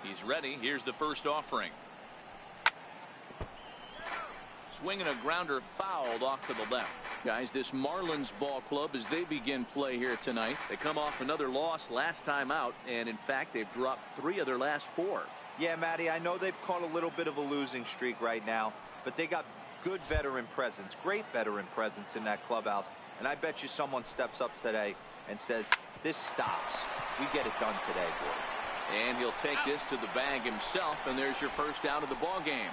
He's ready. Here's the first offering. Swinging a grounder, fouled off to the left. Guys, this Marlins ball club, as they begin play here tonight, they come off another loss last time out, and in fact they've dropped 3 of their last 4. Yeah, Matty, I know they've caught a little bit of a losing streak right now, but they got good veteran presence, great veteran presence in that clubhouse, and I bet you someone steps up today and says, this stops. We get it done today, boys. And he'll take this to the bag himself, and there's your first out of the ball game.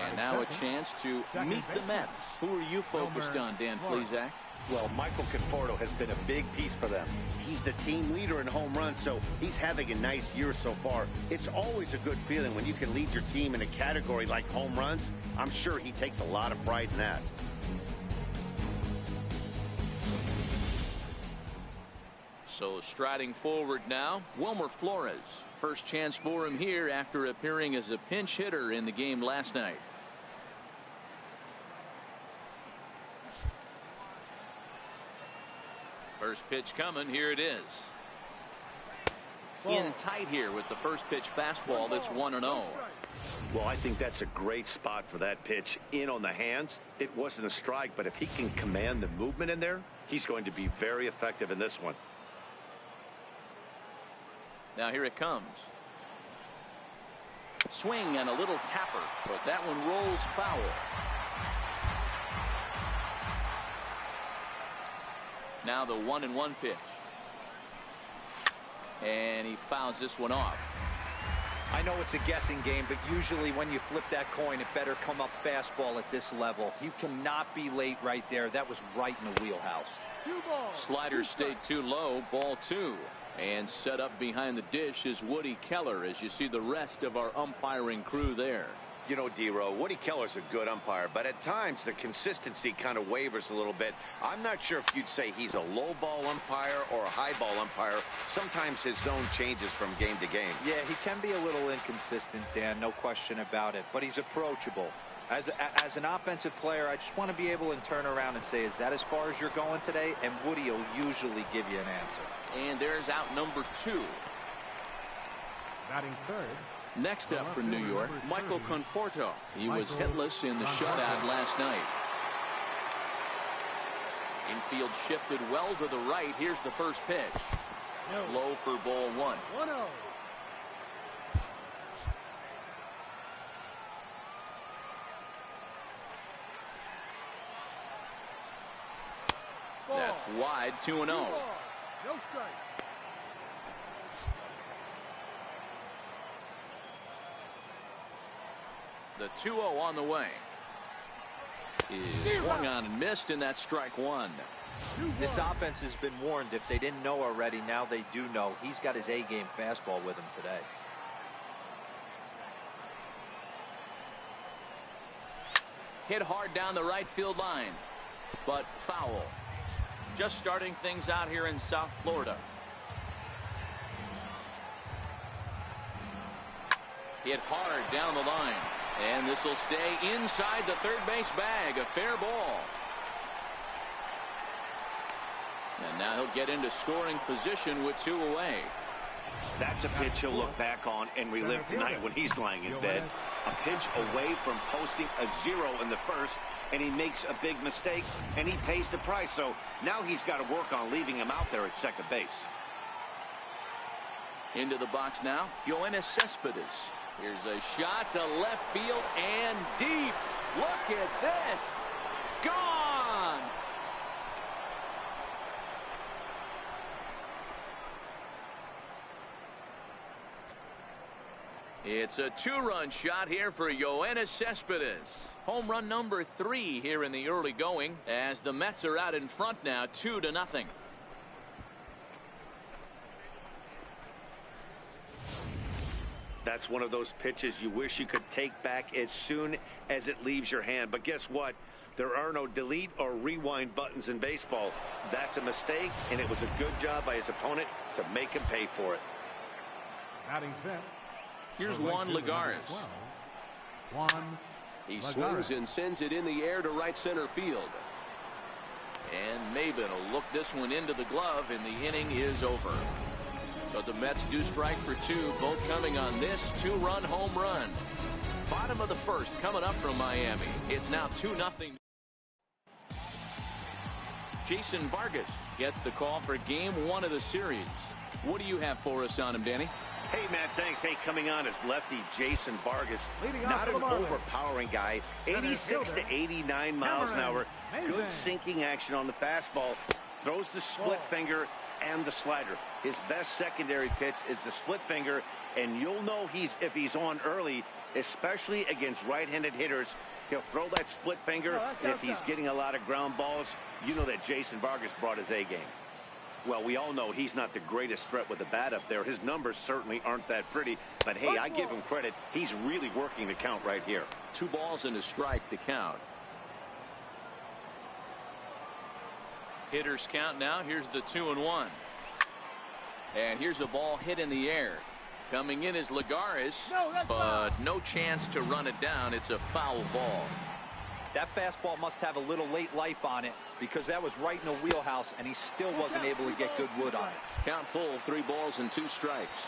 And now a chance to meet the Mets. Who are you focused on, Dan Plesac? Well, Michael Conforto has been a big piece for them. He's the team leader in home runs, so he's having a nice year so far. It's always a good feeling when you can lead your team in a category like home runs. I'm sure he takes a lot of pride in that. So striding forward now, Wilmer Flores. First chance for him here after appearing as a pinch hitter in the game last night. First pitch coming. Here it is. In tight here with the first pitch fastball. That's 1-0. Well, I think that's a great spot for that pitch. In on the hands. It wasn't a strike, but if he can command the movement in there, he's going to be very effective in this one. Now here it comes. Swing and a little tapper, but that one rolls foul. Now the 1-1 pitch. And he fouls this one off. I know it's a guessing game, but usually when you flip that coin, it better come up fastball at this level. You cannot be late right there. That was right in the wheelhouse. Slider stayed too low. Ball 2. And set up behind the dish is Woody Keller, as you see the rest of our umpiring crew there. You know, D-Row, Woody Keller's a good umpire, but at times the consistency kind of wavers a little bit. I'm not sure if you'd say he's a low ball umpire or a high ball umpire. Sometimes his zone changes from game to game. Yeah, he can be a little inconsistent, Dan, no question about it, but he's approachable. As an offensive player, I just want to be able to turn around and say, is that as far as you're going today? And Woody will usually give you an answer. And there's out number 2. Batting third. Next up for New York, Michael Conforto. He was hitless in the shutout last night. Infield shifted well to the right. Here's the first pitch. Low for ball 1. 1-0. That's wide. 2-0. No strike. The 2-0 on the way. Is swung on and missed, and that's strike 1. This offense has been warned. If they didn't know already, now they do know. He's got his A-game fastball with him today. Hit hard down the right field line, but foul. Just starting things out here in South Florida. Hit hard down the line. And this will stay inside the third base bag. A fair ball. And now he'll get into scoring position with 2 away. That's a pitch he'll look back on and relive tonight when he's lying in bed. A pitch away from posting a 0 in the first, and he makes a big mistake, and he pays the price. So now he's got to work on leaving him out there at second base. Into the box now, Yoenis Cespedes. Here's a shot to left field and deep. Look at this. Gone. It's a 2-run shot here for Yoenis Cespedes. Home run number 3 here in the early going, as the Mets are out in front now 2-0. That's one of those pitches you wish you could take back as soon as it leaves your hand. But guess what? There are no delete or rewind buttons in baseball. That's a mistake, and it was a good job by his opponent to make him pay for it. Batting fifth. Here's Juan Lagares. He swings and sends it in the air to right center field. And Maybin will look this one into the glove, and the inning is over. But the Mets do strike for two, both coming on this two-run home run. Bottom of the first coming up from Miami. It's now 2-0. Jason Vargas gets the call for game one of the series. What do you have for us on him, Danny? Hey, Matt, thanks. Hey, coming on is lefty Jason Vargas. Not an overpowering guy. 86 to 89 miles an hour. Good sinking action on the fastball. Throws the split finger and the slider. His best secondary pitch is the split finger, and you'll know if he's on early, especially against right-handed hitters. He'll throw that split finger, and if he's getting a lot of ground balls, you know that Jason Vargas brought his A game. Well, we all know he's not the greatest threat with the bat up there. His numbers certainly aren't that pretty, but hey, I give him credit. He's really working the count right here. 2 balls and a strike to count. Hitters count now. Here's the 2-1. And here's a ball hit in the air. Coming in is Lagares, but no chance to run it down. It's a foul ball. That fastball must have a little late life on it, because that was right in the wheelhouse, and he still wasn't able to get good wood on it. Count full, 3 balls and 2 strikes.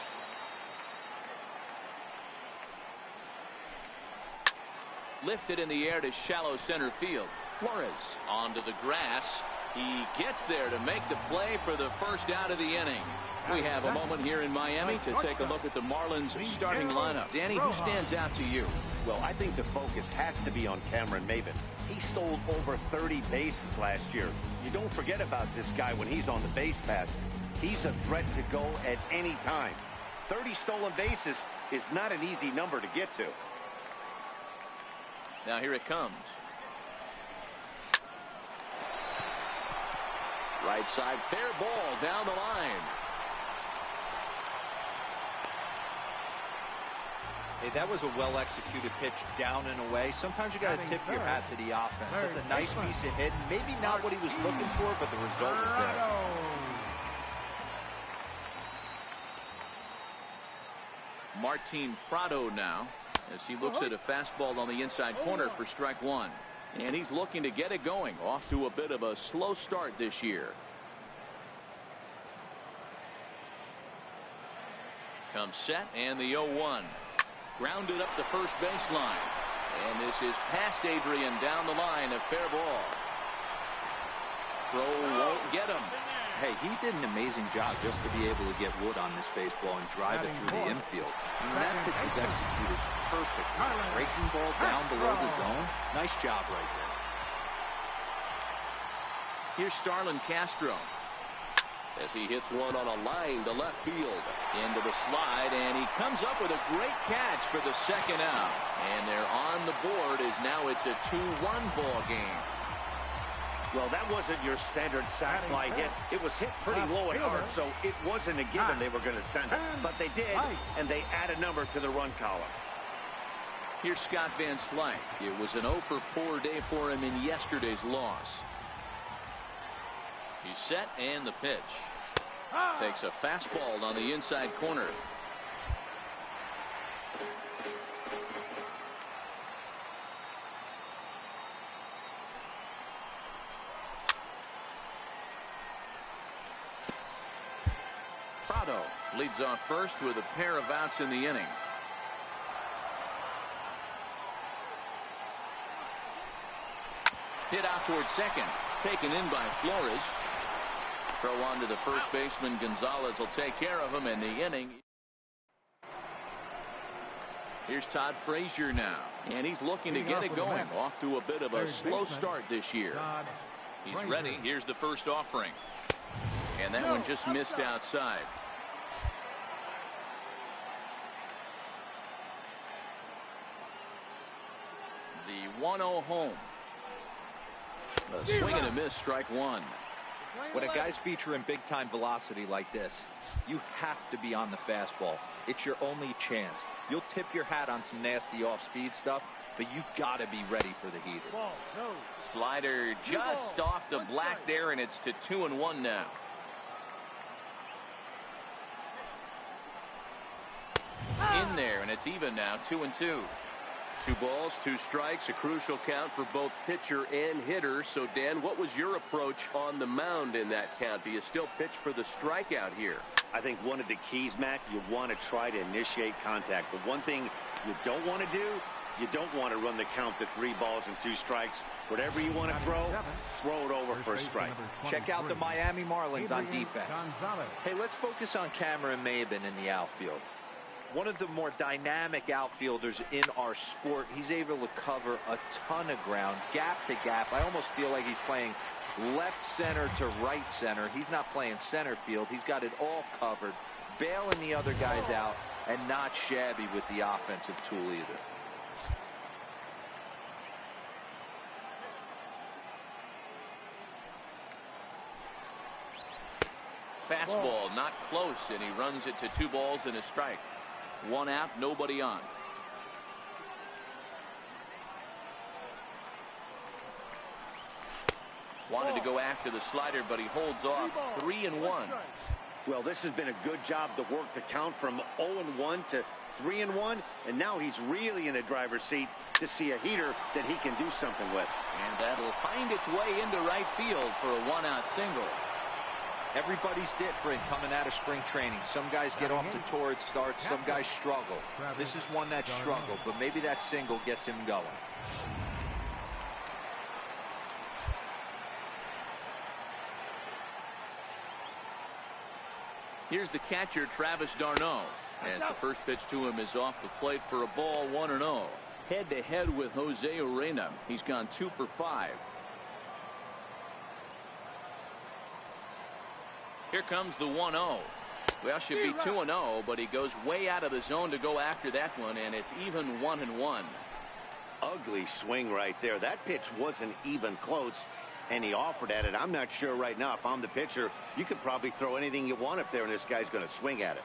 Lifted in the air to shallow center field. Flores onto the grass. He gets there to make the play for the first out of the inning. We have a moment here in Miami to take a look at the Marlins starting lineup. Danny, who stands out to you? Well, I think the focus has to be on Cameron Maybin. He stole over 30 bases last year. You don't forget about this guy when he's on the base paths. He's a threat to go at any time. 30 stolen bases is not an easy number to get to. Now here it comes. Right side, fair ball down the line. Hey, that was a well-executed pitch down and away. Sometimes you got to tip your hat to the offense. That's a nice piece of hitting. Maybe not what he was looking for, but the result was there. Martin Prado now, as he looks at a fastball on the inside corner for strike 1. And he's looking to get it going. Off to a bit of a slow start this year. Comes set, and the 0-1. Grounded up the first baseline. And this is past Adrian down the line. A fair ball. Throw won't get him. Hey, he did an amazing job just to be able to get wood on this baseball and drive it through the infield. I mean, that pitch was executed perfectly. Breaking ball down below the zone. Nice job right there. Here's Starlin Castro as he hits one on a line to left field. Into the slide, and he comes up with a great catch for the second out. And they're on the board as now it's a 2-1 ball game. Well, that wasn't your standard sac fly hit. It was hit pretty low and hard, so it wasn't a given they were going to send it. But they did, and they add a number to the run column. Here's Scott Van Slyke. It was an 0-for-4 day for him in yesterday's loss. He's set, and the pitch. Takes a fastball on the inside corner. Prado leads off first with a pair of outs in the inning. Hit out towards second. Taken in by Flores. Throw on to the first baseman. Gonzalez will take care of him in the inning. Here's Todd Frazier now, and he's looking to get it going. Off to a bit of a slow start this year. He's ready. Here's the first offering, and that one just missed outside. The 1-0 home. A swing and a miss, strike 1. When a guy's featuring big-time velocity like this, you have to be on the fastball. It's your only chance. You'll tip your hat on some nasty off-speed stuff, but you got to be ready for the heater. Slider just off the black there, and it's to 2-1 now. In there, and it's even now, 2-2. 2 balls, 2 strikes, a crucial count for both pitcher and hitter. So, Dan, what was your approach on the mound in that count? Do you still pitch for the strikeout here? I think one of the keys, Matt, you want to try to initiate contact. But one thing you don't want to do, you don't want to run the count to 3 balls and 2 strikes. Whatever you want to throw it over for a strike. Check out the Miami Marlins on defense. Hey, let's focus on Cameron Maybin in the outfield. One of the more dynamic outfielders in our sport. He's able to cover a ton of ground, gap to gap. I almost feel like he's playing left center to right center. He's not playing center field. He's got it all covered, bailing the other guys out, and not shabby with the offensive tool either. Fastball not close, and he runs it to 2 balls and a strike. 1 out, nobody on. Wanted to go after the slider, but he holds off. 3-1. Well, this has been a good job to work the count from 0-1 to 3-1, and now he's really in the driver's seat to see a heater that he can do something with. And that'll find its way into right field for a 1-out single. Everybody's different coming out of spring training. Some guys get off to torrid starts, some guys struggle. This is one that struggled, but maybe that single gets him going. Here's the catcher, Travis d'Arnaud, as the first pitch to him is off the plate for a ball, 1-0. Head-to-head with Jose Urena. He's gone 2 for 5. Here comes the 1-0. Well, should be 2-0, but he goes way out of the zone to go after that one, and it's even 1-1. Ugly swing right there. That pitch wasn't even close, and he offered at it. I'm not sure right now if I'm the pitcher. You could probably throw anything you want up there, and this guy's going to swing at it.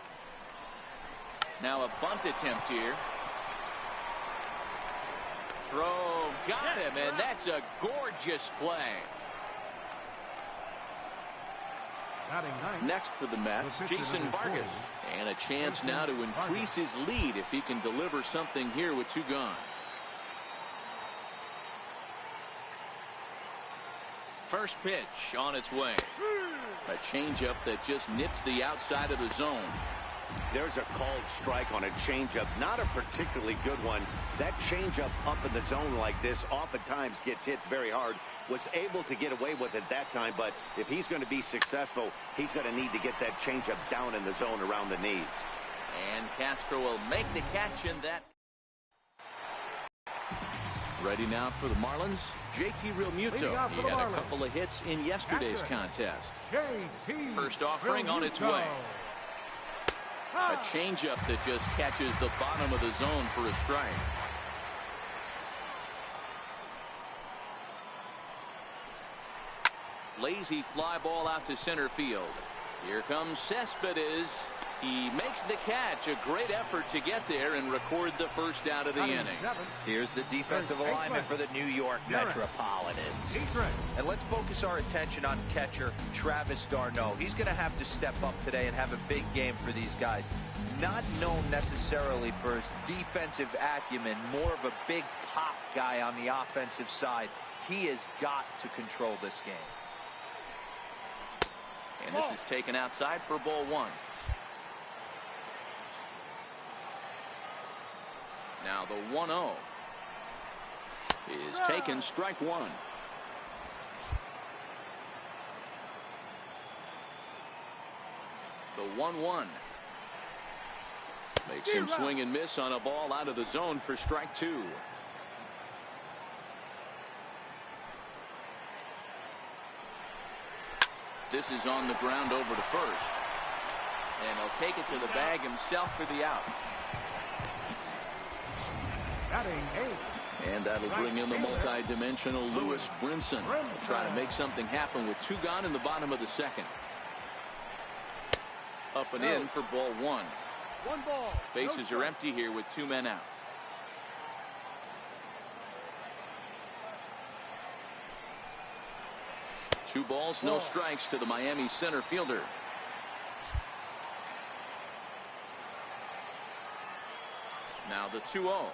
Now a bunt attempt here. Throw, got him, and that's a gorgeous play. Next for the Mets, Jason Vargas. And a chance now to increase his lead if he can deliver something here with 2 gone. First pitch on its way. A changeup that just nips the outside of the zone. There's a called strike on a changeup. Not a particularly good one. That changeup up in the zone like this oftentimes gets hit very hard. Was able to get away with it that time, but if he's going to be successful, he's going to need to get that changeup down in the zone around the knees. And Castro will make the catch in that. Ready now for the Marlins, JT Realmuto. He had a couple of hits in yesterday's contest. First offering on its way. A changeup that just catches the bottom of the zone for a strike. Lazy fly ball out to center field. Here comes Cespedes. He makes the catch. A great effort to get there and record the first out of the inning. Here's the defensive alignment for the New York Metropolitans. And let's focus our attention on catcher Travis d'Arnaud. He's going to have to step up today and have a big game for these guys. Not known necessarily for his defensive acumen, more of a big pop guy on the offensive side. He has got to control this game. And this is taken outside for ball 1. Now the 1-0 is taken, strike 1. The 1-1 makes him swing and miss on a ball out of the zone for strike 2. This is on the ground over to first. And he'll take it to the bag himself for the out. And that'll bring in the multi-dimensional Lewis Brinson. He'll try to make something happen with 2 gone in the bottom of the second. Up and in for ball 1. Bases are empty here with 2 men out. Two balls, no strikes to the Miami center fielder. Now the 2-0.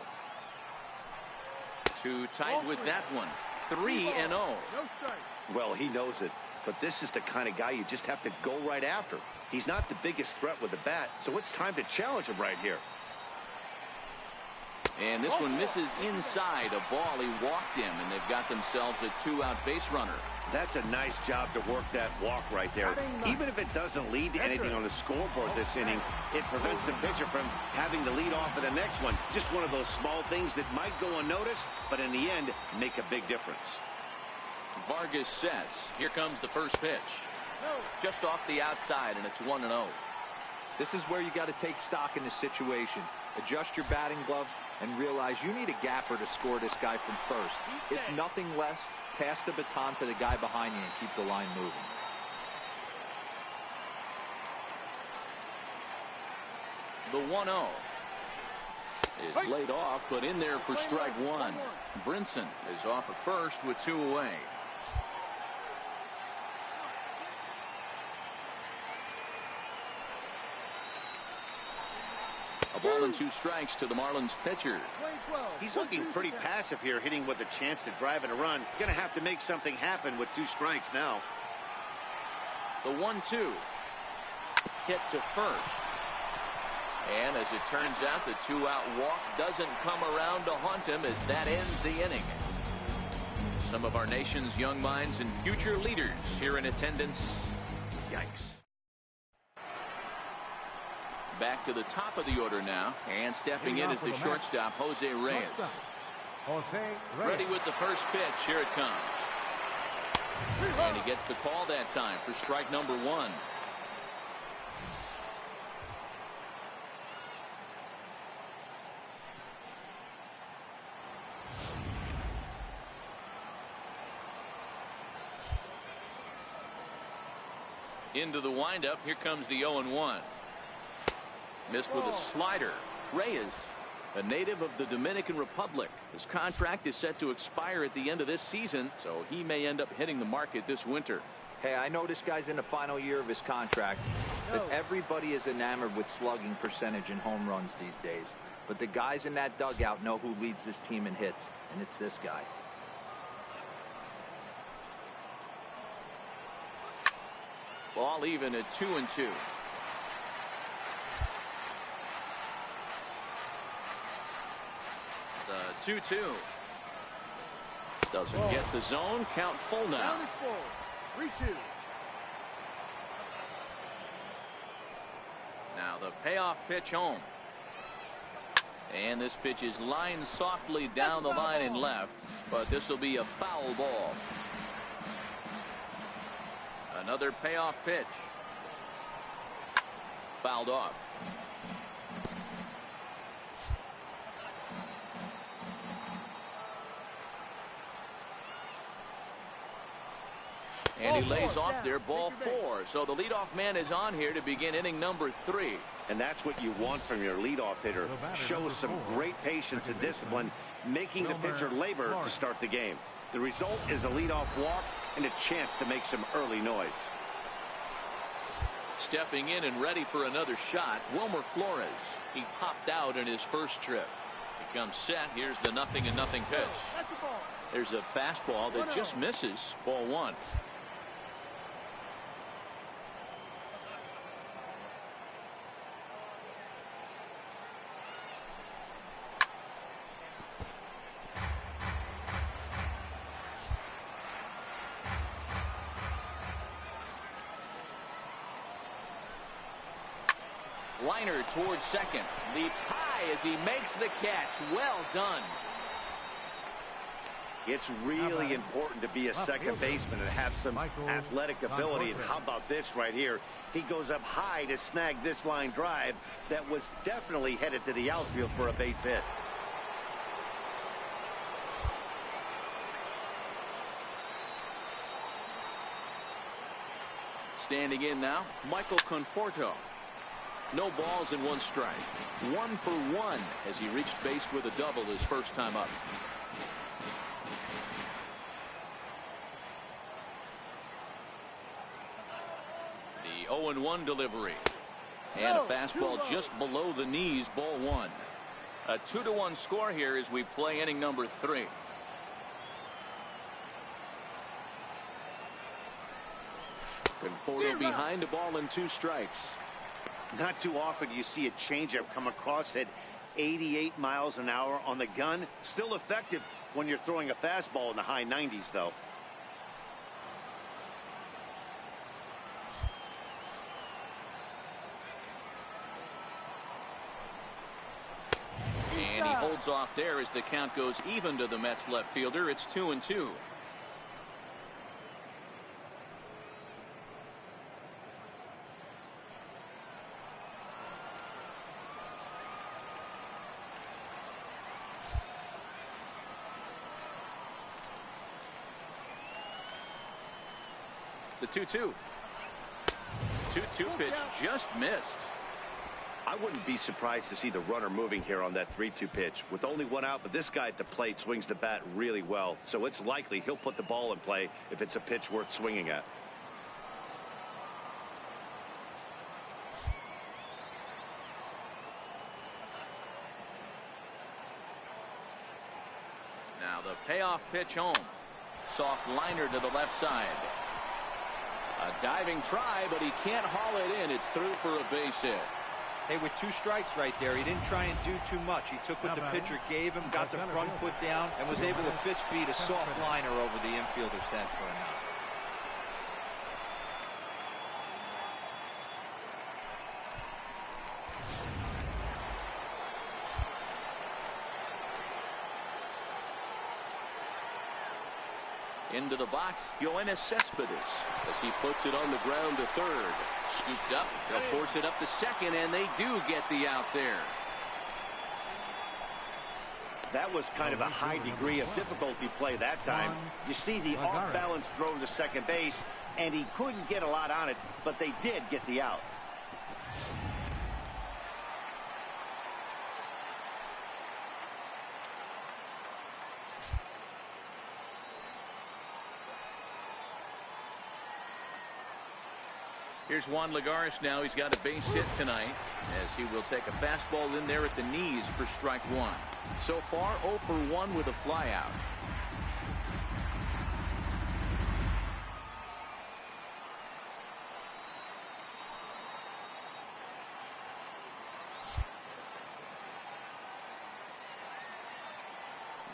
Too tight with that one. 3-0. Well, he knows it. but this is the kind of guy you just have to go right after. He's not the biggest threat with the bat, so it's time to challenge him right here. And this one misses inside a ball he walked him, and they've got themselves a 2-out base runner. That's a nice job to work that walk right there. Even if it doesn't lead to anything on the scoreboard this inning, it prevents the pitcher from having to lead off of the next one. Just one of those small things that might go unnoticed, but in the end, make a big difference. Vargas sets. Here comes the first pitch. Just off the outside, and it's 1-0. This is where you got to take stock in the situation. Adjust your batting gloves and realize you need a gapper to score this guy from first. If nothing less, pass the baton to the guy behind you and keep the line moving. The 1-0 is laid off, but in there for strike one. Brinson is off at first with 2 away. A ball and 2 strikes to the Marlins pitcher. He's looking pretty passive here, hitting with a chance to drive in a run. Going to have to make something happen with 2 strikes now. The 1-2 hit to first. And as it turns out, the 2-out walk doesn't come around to haunt him as that ends the inning. Some of our nation's young minds and future leaders here in attendance. Yikes. Back to the top of the order now, and stepping in is the shortstop, Jose Reyes. Ready with the first pitch. Here it comes. And he gets the call that time for strike number 1. Into the windup. Here comes the 0-1. Missed with a slider. Reyes, a native of the Dominican Republic. His contract is set to expire at the end of this season, so he may end up hitting the market this winter. Hey, I know this guy's in the final year of his contract, but everybody is enamored with slugging percentage and home runs these days. But the guys in that dugout know who leads this team in hits, and it's this guy. Ball even at 2-2. The 2-2 doesn't get the zone. Count full now. 3-2. Now the payoff pitch home. And this pitch is lined softly down the line and left, but this will be a foul ball. Another payoff pitch. Fouled off. And he lays off there, ball 4. So the leadoff man is on here to begin inning number 3. And that's what you want from your leadoff hitter. Shows some great patience and discipline, making the pitcher labor to start the game. The result is a leadoff walk and a chance to make some early noise. Stepping in and ready for another shot, Wilmer Flores. He popped out in his first trip. He comes set. Here's the 0-0 pitch. There's a fastball that just misses. Ball 1. Liner towards second. Leaps high as he makes the catch. Well done. It's really important to be a second baseman and have some athletic ability. And how about this right here? He goes up high to snag this line drive that was definitely headed to the outfield for a base hit. Standing in now, Michael Conforto. No balls and 1 strike. 1 for 1 as he reached base with a double his first time up. The 0-1 delivery. And a fastball just below the knees, ball 1. A 2-1 score here as we play inning number 3. Conforto behind the ball and 2 strikes. Not too often you see a changeup come across at 88 miles an hour on the gun. Still effective when you're throwing a fastball in the high 90s, though. And he holds off there as the count goes even to the Mets left fielder. It's 2-2. The 2-2. 2-2 pitch just missed. I wouldn't be surprised to see the runner moving here on that 3-2 pitch. With only 1 out, but this guy at the plate swings the bat really well, so it's likely he'll put the ball in play if it's a pitch worth swinging at. Now the payoff pitch home. Soft liner to the left side. A diving try, but he can't haul it in. It's through for a base hit. Hey, with 2 strikes right there, he didn't try and do too much. He took what the pitcher gave him, got the front foot down, and was able to fist feed a soft liner over the infielder's head for an out. Into the box, Yoenis Cespedes as he puts it on the ground to third. Scooped up, they'll force it up to second, and they do get the out there. That was kind of a high degree of difficulty play that time. You see the off-balance throw to second base, and he couldn't get a lot on it, but they did get the out. Here's Juan Lagares now. He's got a base hit tonight as he will take a fastball in there at the knees for strike 1. So far 0 for 1 with a flyout.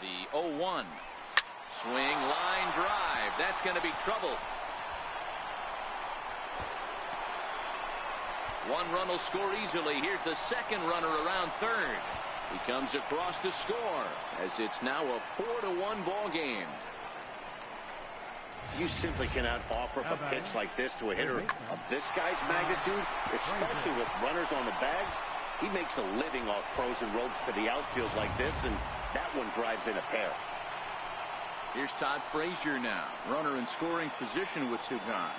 The 0-1 swing, line drive. That's going to be trouble. 1 run will score easily. Here's the second runner around third. He comes across to score as it's now a 4-1 ball game. You simply cannot offer up a pitch like this to a hitter of this guy's magnitude, especially with runners on the bags. He makes a living off frozen ropes to the outfield like this, and that one drives in a pair. Here's Todd Frazier now, runner in scoring position with 2 gone.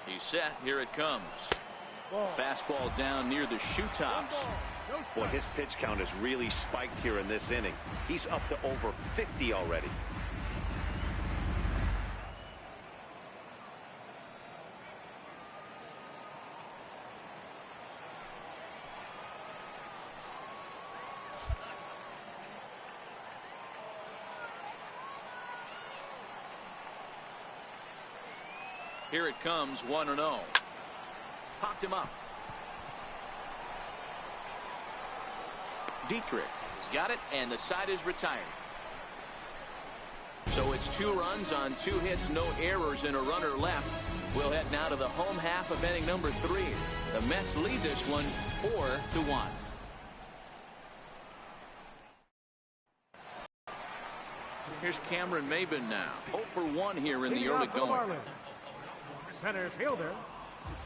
He's set. Here it comes. Fastball down near the shoe tops. Boy, his pitch count has really spiked here in this inning. He's up to over 50 already. Here it comes, 1-0. Popped him up. Dietrich has got it, and the side is retired. So it's 2 runs on 2 hits, no errors, and a runner left. We'll head now to the home half of inning number 3. The Mets lead this one 4-1. Here's Cameron Maybin now. 0 for 1 here in the early going. Center fielder,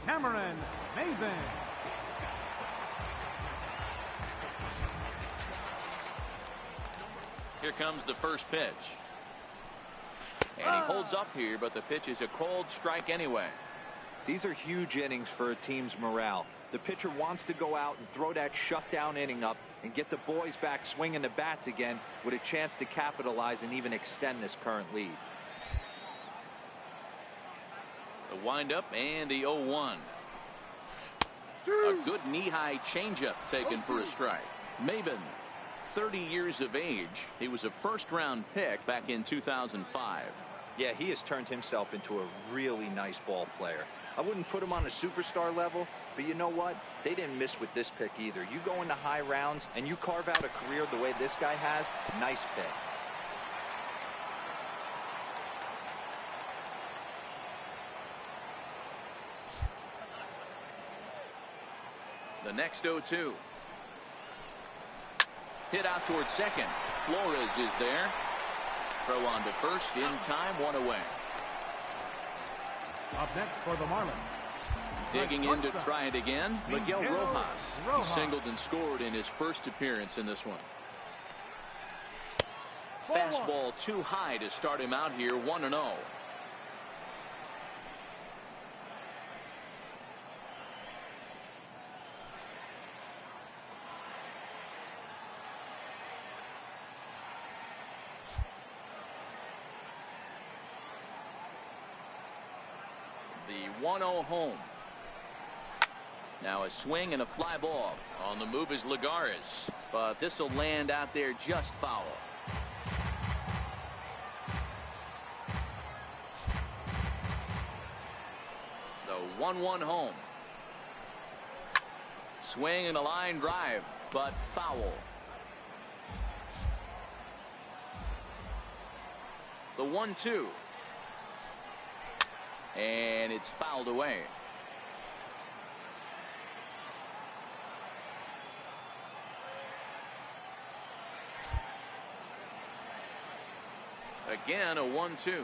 Cameron Maybin. Here comes the first pitch. And he holds up here, but the pitch is a cold strike anyway. These are huge innings for a team's morale. The pitcher wants to go out and throw that shutdown inning up and get the boys back swinging the bats again with a chance to capitalize and even extend this current lead. The windup and the 0-1. A good knee-high changeup taken for a strike. Maybin, 30 years of age. He was a first-round pick back in 2005. Yeah, he has turned himself into a really nice ball player. I wouldn't put him on a superstar level, but you know what? They didn't miss with this pick either. You go into high rounds and you carve out a career the way this guy has, nice pick. The next 0-2. Hit out towards second. Flores is there. Throw on to first in time, 1 away. Up next for the Marlins. Digging in to try it again, Miguel Rojas. He singled and scored in his first appearance in this one. Fastball too high to start him out here, 1-0. The 1-0 home. Now a swing and a fly ball. On the move is Lagares, but this will land out there just foul. The 1-1 home. Swing and a line drive, but foul. The 1-2. And it's fouled away. Again, a 1-2.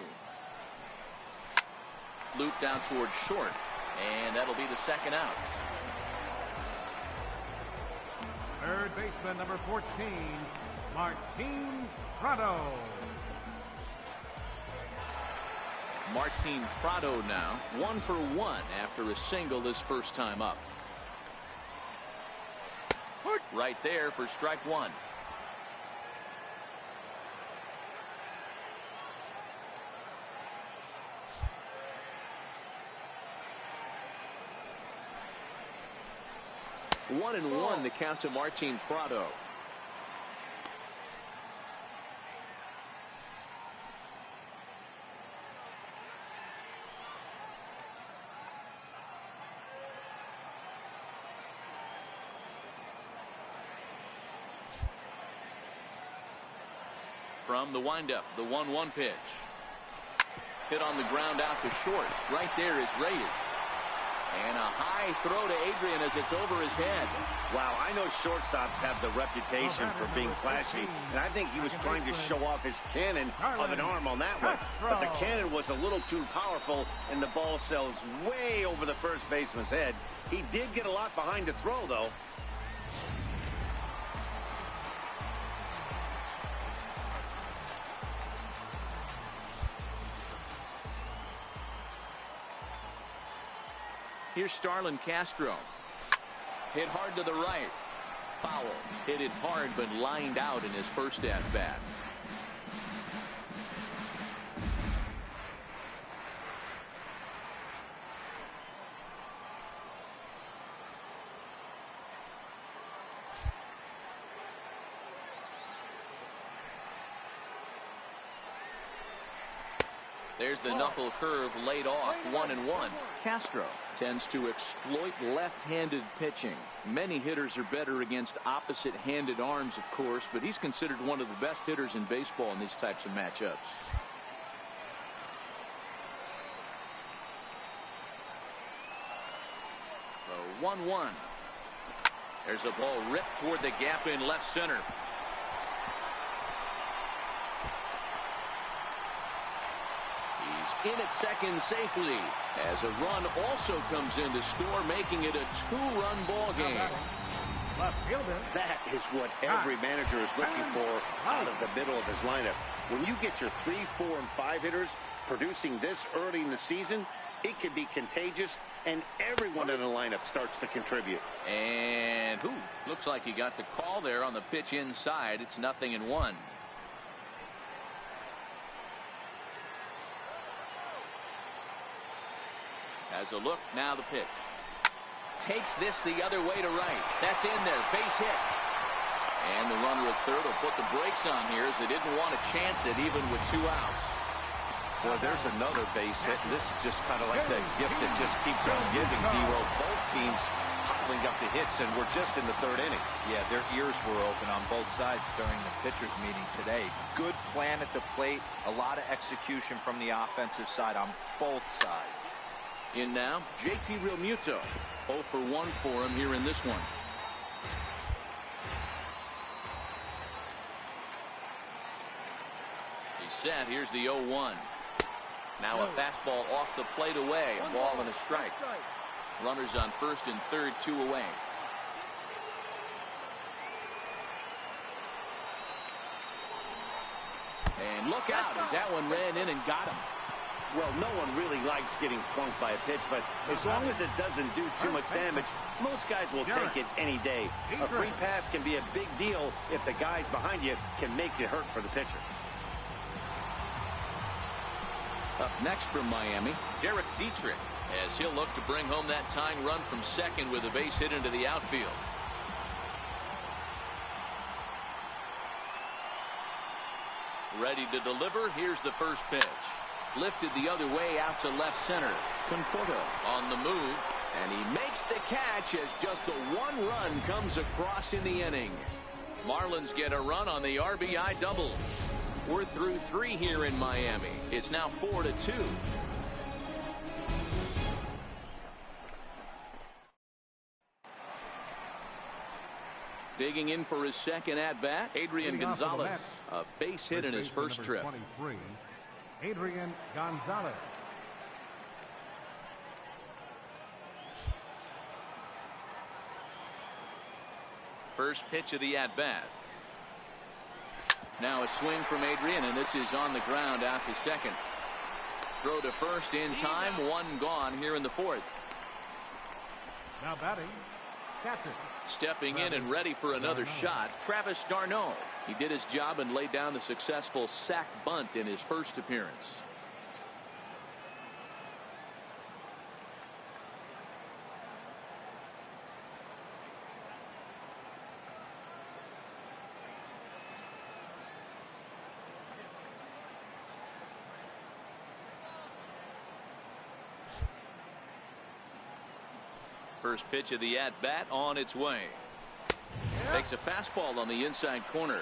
Looped out towards short, and that'll be the second out. Third baseman, number 14, Martin Prado. Martin Prado now 1 for 1 after a single this first time up. Right there for strike one. One and one to count to Martin Prado. From the windup, the 1-1 pitch. Hit on the ground out to short. Right there is Reyes. And a high throw to Adrian as it's over his head. Wow, I know shortstops have the reputation for being flashy, and I think he was trying to show off his cannon of an arm on that one. But the cannon was a little too powerful, and the ball sails way over the first baseman's head. He did get a lot behind the throw, though. Here's Starlin Castro. Hit hard to the right. Foul. Hit it hard but lined out in his first at bat. There's the knuckle curve laid off, 1-1. Castro tends to exploit left-handed pitching. Many hitters are better against opposite-handed arms, of course, but he's considered one of the best hitters in baseball in these types of matchups. So 1-1. There's a ball ripped toward the gap in left center. In at second safely as a run also comes in to score, making it a 2-run ball game. That is what every manager is looking for out of the middle of his lineup. When you get your 3, 4, and 5 hitters producing this early in the season, it can be contagious, and everyone in the lineup starts to contribute. And looks like he got the call there on the pitch inside. It's 0-1. As a look, now the pitch. Takes this the other way to right. That's in there. Base hit. And the runner at third will put the brakes on here as they didn't want to chance it even with 2 outs. Boy, there's another base hit, and this is just kind of like that gift that just keeps on giving, D-Roll. Both teams piling up the hits, and we're just in the 3rd inning. Yeah, their ears were open on both sides during the pitchers' meeting today. Good plan at the plate, a lot of execution from the offensive side on both sides. In now, JT Realmuto. 0 for 1 for him here in this one. He's set. Here's the 0-1. Now a fastball off the plate away. A ball and a strike. Runners on first and third, 2 away. And look out as that one ran in and got him. Well, no one really likes getting plunked by a pitch, but as long as it doesn't do too much damage, most guys will take it any day. A free pass can be a big deal if the guys behind you can make it hurt for the pitcher. Up next from Miami, Derek Dietrich, as he'll look to bring home that tying run from second with a base hit into the outfield. Ready to deliver. Here's the first pitch. Lifted the other way out to left center. Conforto on the move, and he makes the catch as just the 1 run comes across in the inning. Marlins get a run on the RBI double. We're through 3 here in Miami. It's now 4-2. Digging in for his second at-bat, Adrian Gonzalez. A base hit in his first trip. 23, Adrian Gonzalez. First pitch of the at-bat. Now a swing from Adrian, and this is on the ground out to second. Throw to first in time. 1 gone here in the 4th. Now batting, catcher. Stepping in and ready for another shot, Travis d'Arnaud. He did his job and laid down the successful sac bunt in his first appearance. First pitch of the at-bat on its way. Takes a fastball on the inside corner.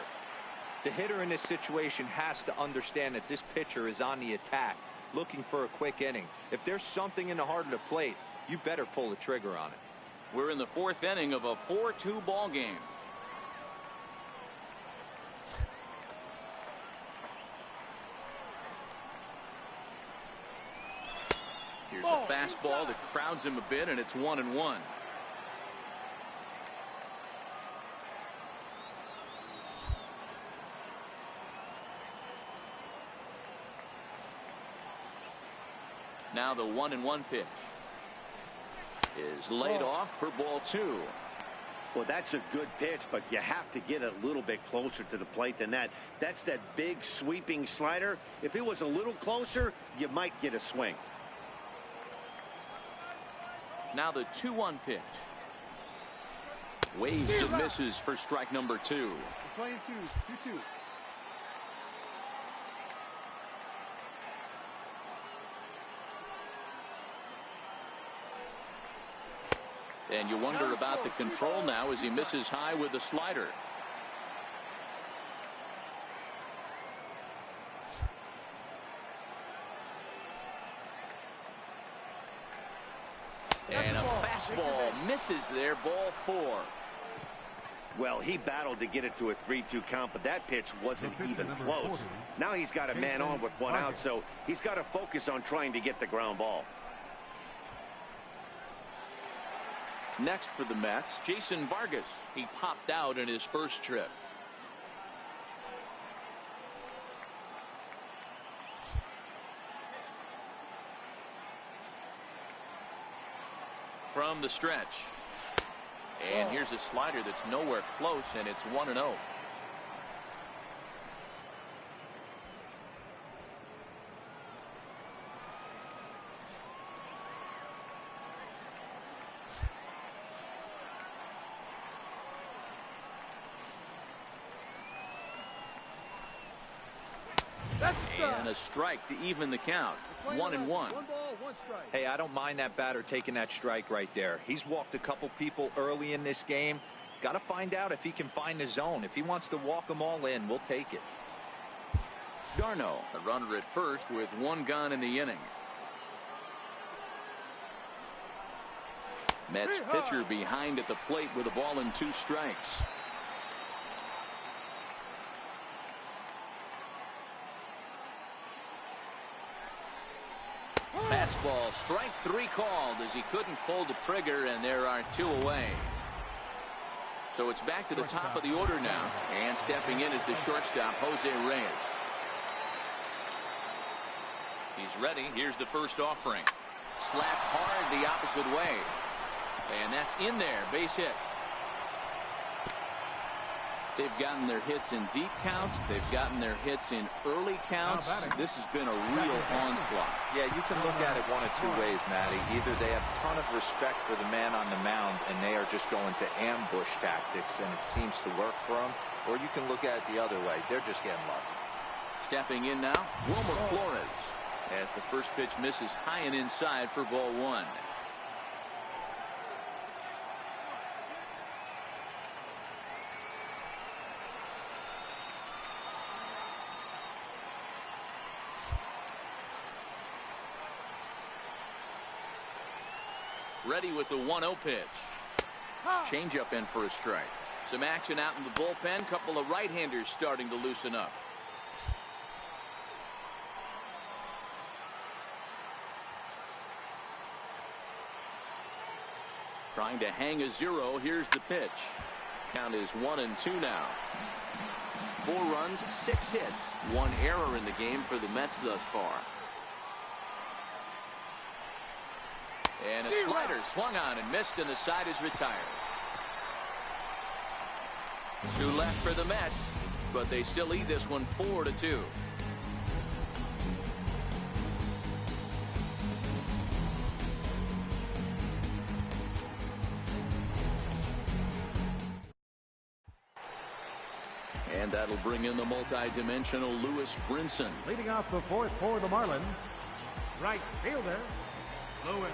The hitter in this situation has to understand that this pitcher is on the attack, looking for a quick inning. If there's something in the heart of the plate, you better pull the trigger on it. We're in the 4th inning of a 4-2 ball game. Here's a fastball that crowds him a bit, and it's 1-1. Now the 1-1 pitch is laid off for ball 2. Well, that's a good pitch, but you have to get a little bit closer to the plate than that. That's that big sweeping slider. If it was a little closer, you might get a swing. Now the 2-1 pitch. Waves and misses for strike number 2. Playing 2-2. And you wonder about the control now as he misses high with the slider. And a fastball misses there, ball 4. Well, he battled to get it to a 3-2 count, but that pitch wasn't even close. Now he's got a man on with 1 out, so he's got to focus on trying to get the ground ball. Next for the Mets, Jason Vargas. He popped out in his first trip. from the stretch. And here's a slider that's nowhere close, and it's 1-0. And a strike to even the count. 1-1. 1 ball, 1 strike. Hey, I don't mind that batter taking that strike right there. He's walked a couple people early in this game. Got to find out if he can find the zone. If he wants to walk them all in, we'll take it. Darno, a runner at first with 1 gone in the inning. Mets pitcher behind at the plate with a ball and 2 strikes. Fastball, strike 3 called as he couldn't pull the trigger, and there are 2 away. So it's back to the top of the order now, and stepping in at the shortstop, Jose Reyes. He's ready. Here's the first offering. Slapped hard the opposite way, and that's in there. Base hit. They've gotten their hits in deep counts. They've gotten their hits in early counts. This has been a real onslaught. Yeah, you can look at it one of 2 ways, Matty. Either they have a ton of respect for the man on the mound and they are just going to ambush tactics and it seems to work for them, or you can look at it the other way. They're just getting lucky. Stepping in now, Wilmer Flores, as the first pitch misses high and inside for ball 1. Ready with the 1-0 pitch. Changeup in for a strike. Some action out in the bullpen. Couple of right-handers starting to loosen up. Trying to hang a 0. Here's the pitch. Count is 1-2 now. 4 runs, 6 hits, 1 error in the game for the Mets thus far. And a slider swung on and missed, and the side is retired. 2 left for the Mets, but they still lead this one 4-2. And that'll bring in the multi-dimensional Lewis Brinson. Leading off the 4th for the Marlins, right fielder, Lewis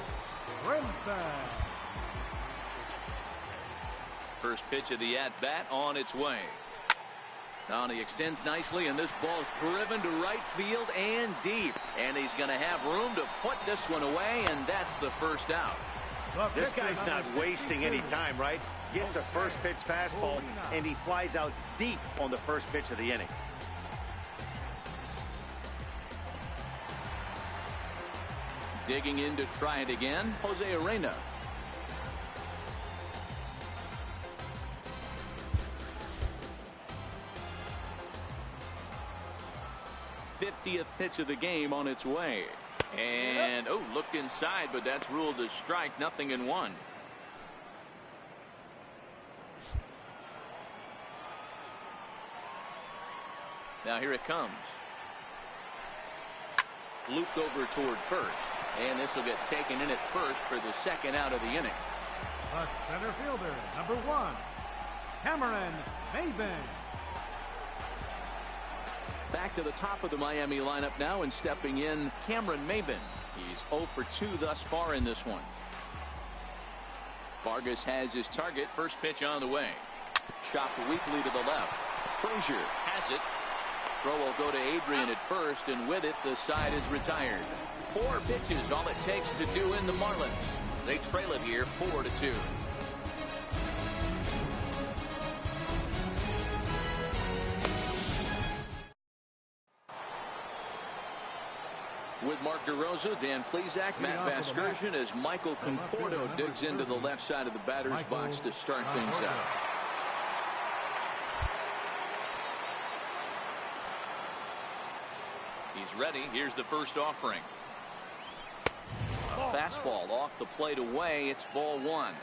Brinson. First pitch of the at-bat on its way. Now he extends nicely, and this ball's driven to right field and deep. And he's going to have room to put this one away, and that's the first out. This guy's not wasting any time, right? Gets a first pitch fastball, and he flies out deep on the first pitch of the inning. Digging in to try it again, Jose Arena. '50th pitch of the game on its way. And, oh, looked inside, but that's ruled a strike. 0-1. Now here it comes. Looped over toward first. And this will get taken in at first for the second out of the inning. The center fielder, number 1, Cameron Maybin. Back to the top of the Miami lineup now, and stepping in, Cameron Maybin. He's 0 for 2 thus far in this one. Vargas has his target. First pitch on the way. Chopped weakly to the left. Frazier has it. Throw will go to Adrian at first, and with it, the side is retired. 4 pitches, all it takes to do in the Marlins. They trail it here 4-2. With Mark DeRosa, Dan Plesac, Matt Vasgersian, as Michael Conforto digs into the left side of the batter's box to start things out. He's ready. Here's the first offering. fastball off the plate away. It's ball one.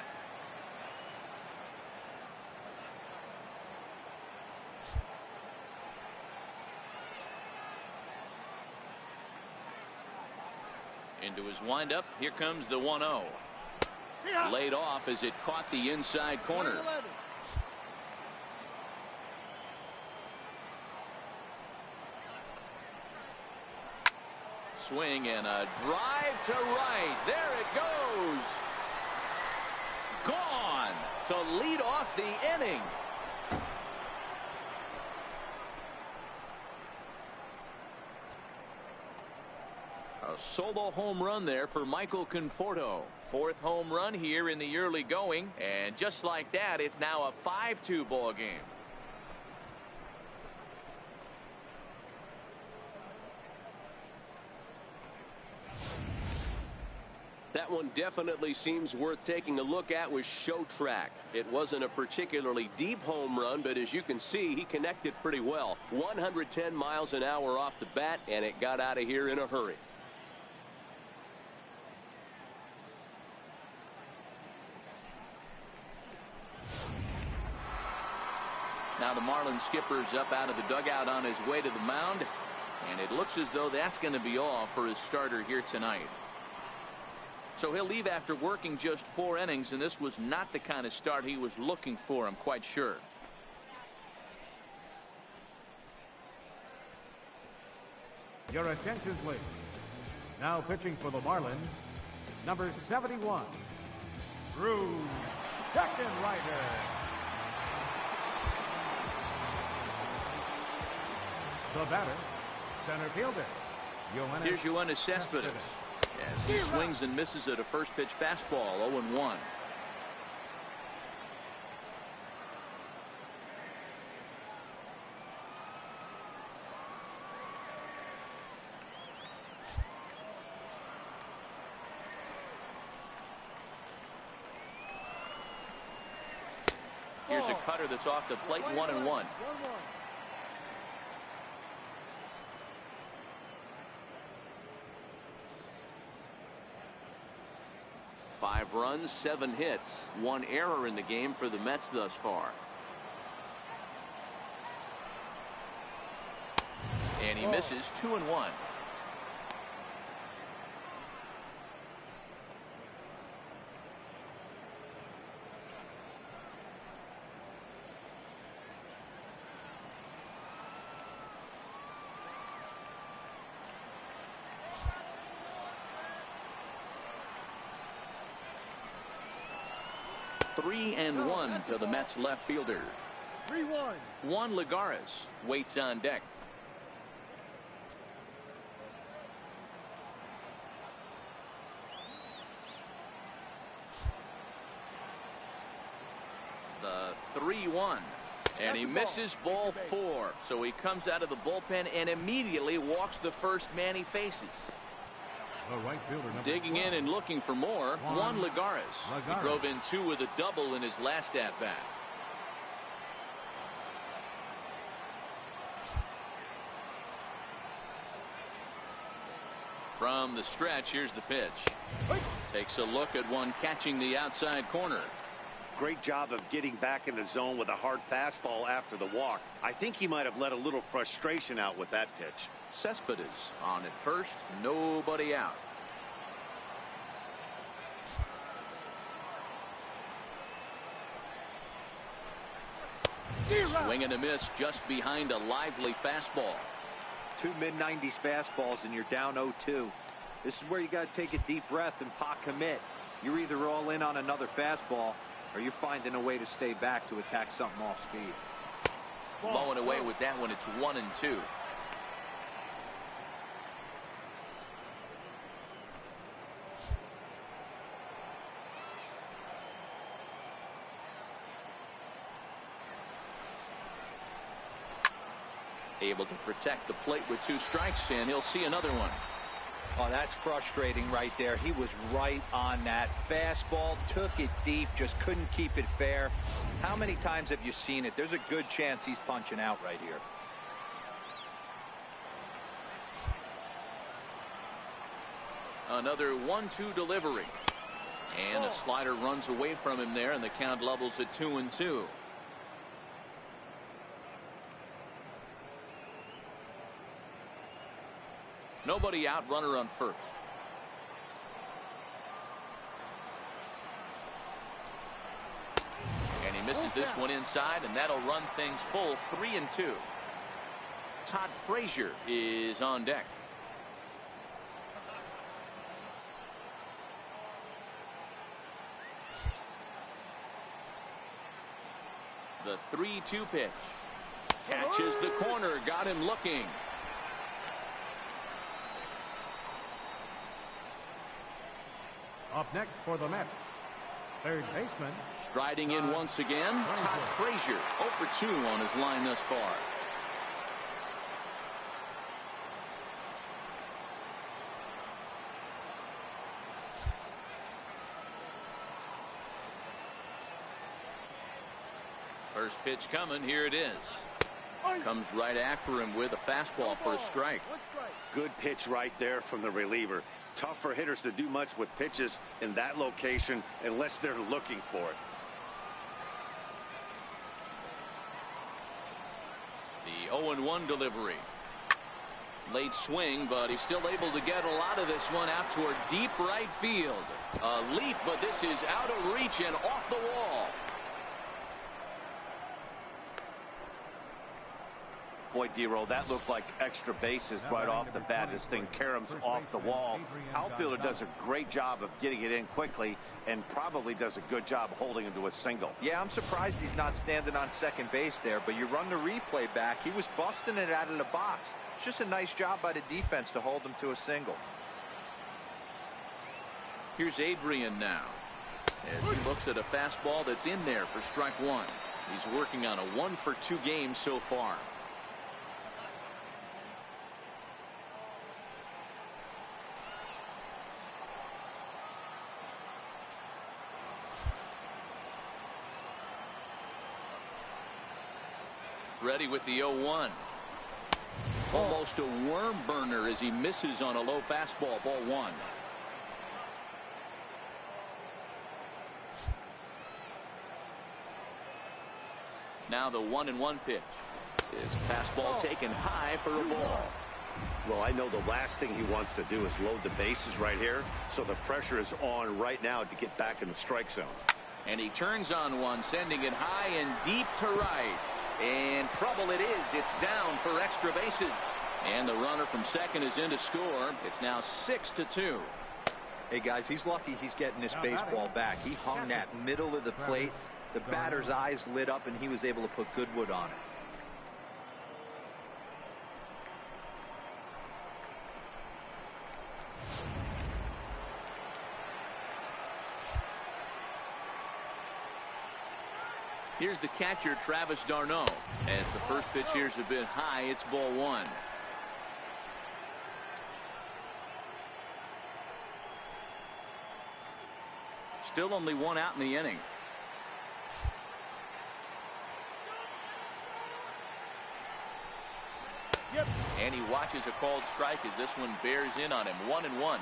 Into his windup. Here comes the 1-0. Laid off as it caught the inside corner. Swing and a drive to right. There it goes. Gone to lead off the inning. A solo home run there for Michael Conforto. Fourth home run here in the early going. And just like that, it's now a 5-2 ball game. That one definitely seems worth taking a look at with show track. It wasn't a particularly deep home run, but as you can see, he connected pretty well. 110 miles an hour off the bat, and it got out of here in a hurry. Now the Marlins skipper's up out of the dugout on his way to the mound, and it looks as though that's going to be all for his starter here tonight. So he'll leave after working just 4 innings, and this was not the kind of start he was looking for, I'm quite sure. Your attention, please. Now pitching for the Marlins, number 71, Drew Steckenrider. The batter, center fielder, Here's Yoenis Cespedes. As he swings and misses at a first pitch fastball. 0-1. Here's a cutter that's off the plate. 1-1. 5 runs, 7 hits, 1 error in the game for the Mets thus far. And he misses. 2-1. Three and 1 to the Mets left fielder. 3-1. Juan Lagares waits on deck. The 3-1. And he misses ball 4. So he comes out of the bullpen and immediately walks the first man he faces. Right fielder, digging 12. In and looking for more. Juan Lagares. He drove in 2 with a double in his last at bat. From the stretch, here's the pitch. Takes a look at one catching the outside corner. Great job of getting back in the zone with a hard fastball after the walk. I think he might have let a little frustration out with that pitch. Cespedes on at first, nobody out. Swing and a miss just behind a lively fastball. 2 mid-90s fastballs and you're down 0-2. This is where you got to take a deep breath and pot commit. You're either all in on another fastball or you're finding a way to stay back to attack something off speed. Blowing away with that one. It's 1-2. Able to protect the plate with 2 strikes, and he'll see another one. Oh, that's frustrating right there. He was right on that. Fastball, took it deep, just couldn't keep it fair. How many times have you seen it? There's a good chance he's punching out right here. Another 1-2 delivery. And a slider runs away from him there, and the count levels at 2-2. Nobody out, runner on first. And he misses this one inside, and that'll run things full 3-2. Todd Frazier is on deck. The 3-2 pitch. Catches the corner, got him looking. Up next for the Mets, third baseman. Striding in once again, Todd Frazier, 0 for 2 on his line thus far. First pitch coming, here it is. Comes right after him with a fastball for a strike. Good pitch right there from the reliever. Tough for hitters to do much with pitches in that location unless they're looking for it. The 0-1 delivery. Late swing, but he's still able to get a lot of this one out toward deep right field. A leap, but this is out of reach and off the wall. Boy, D-Roll, that looked like extra bases right off the bat. This thing caroms off the wall. Outfielder does a great job of getting it in quickly and probably does a good job holding him to a single. Yeah, I'm surprised he's not standing on second base there, but you run the replay back. He was busting it out of the box. It's just a nice job by the defense to hold him to a single. Here's Adrian now as he looks at a fastball that's in there for strike one. He's working on a 1 for 2 game so far. Ready with the 0-1. Almost a worm burner as he misses on a low fastball. Ball 1. Now the 1-1 pitch. His fastball taken high for a ball. Well, I know the last thing he wants to do is load the bases right here, so the pressure is on right now to get back in the strike zone. And he turns on one, sending it high and deep to right. And trouble it is. It's down for extra bases. And the runner from second is in to score. It's now 6-2. Hey, guys, he's lucky he's getting this baseball back. He hung that middle of the plate. The batter's eyes lit up, and he was able to put good wood on it. Here's the catcher, Travis d'Arnaud. As the first pitch here's a bit high, it's ball 1. Still only one out in the inning. And he watches a called strike as this one bears in on him. 1-1.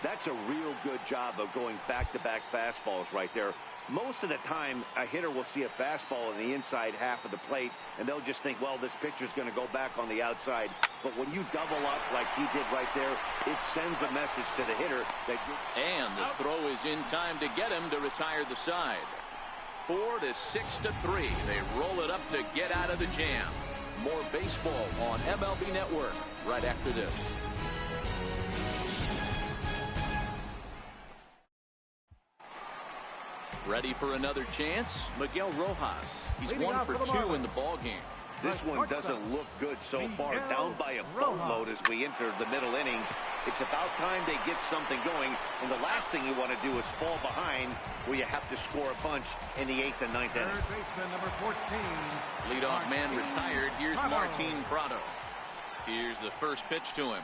That's a real good job of going back-to-back fastballs right there. Most of the time, a hitter will see a fastball in the inside half of the plate, and they'll just think, well, this pitcher's going to go back on the outside. But when you double up like he did right there, it sends a message to the hitter that you're... And the throw is in time to get him to retire the side. 4 to 6-3. They roll it up to get out of the jam. More baseball on MLB Network right after this. Ready for another chance? Miguel Rojas. He's 1 for 2 in the ball game. This one doesn't look good so far. Down by a boatload as we enter the middle innings. It's about time they get something going. And the last thing you want to do is fall behind where you have to score a bunch in the 8th and 9th inning. Third baseman, number 14. Leadoff man retired. Here's Martin Prado. Here's the first pitch to him.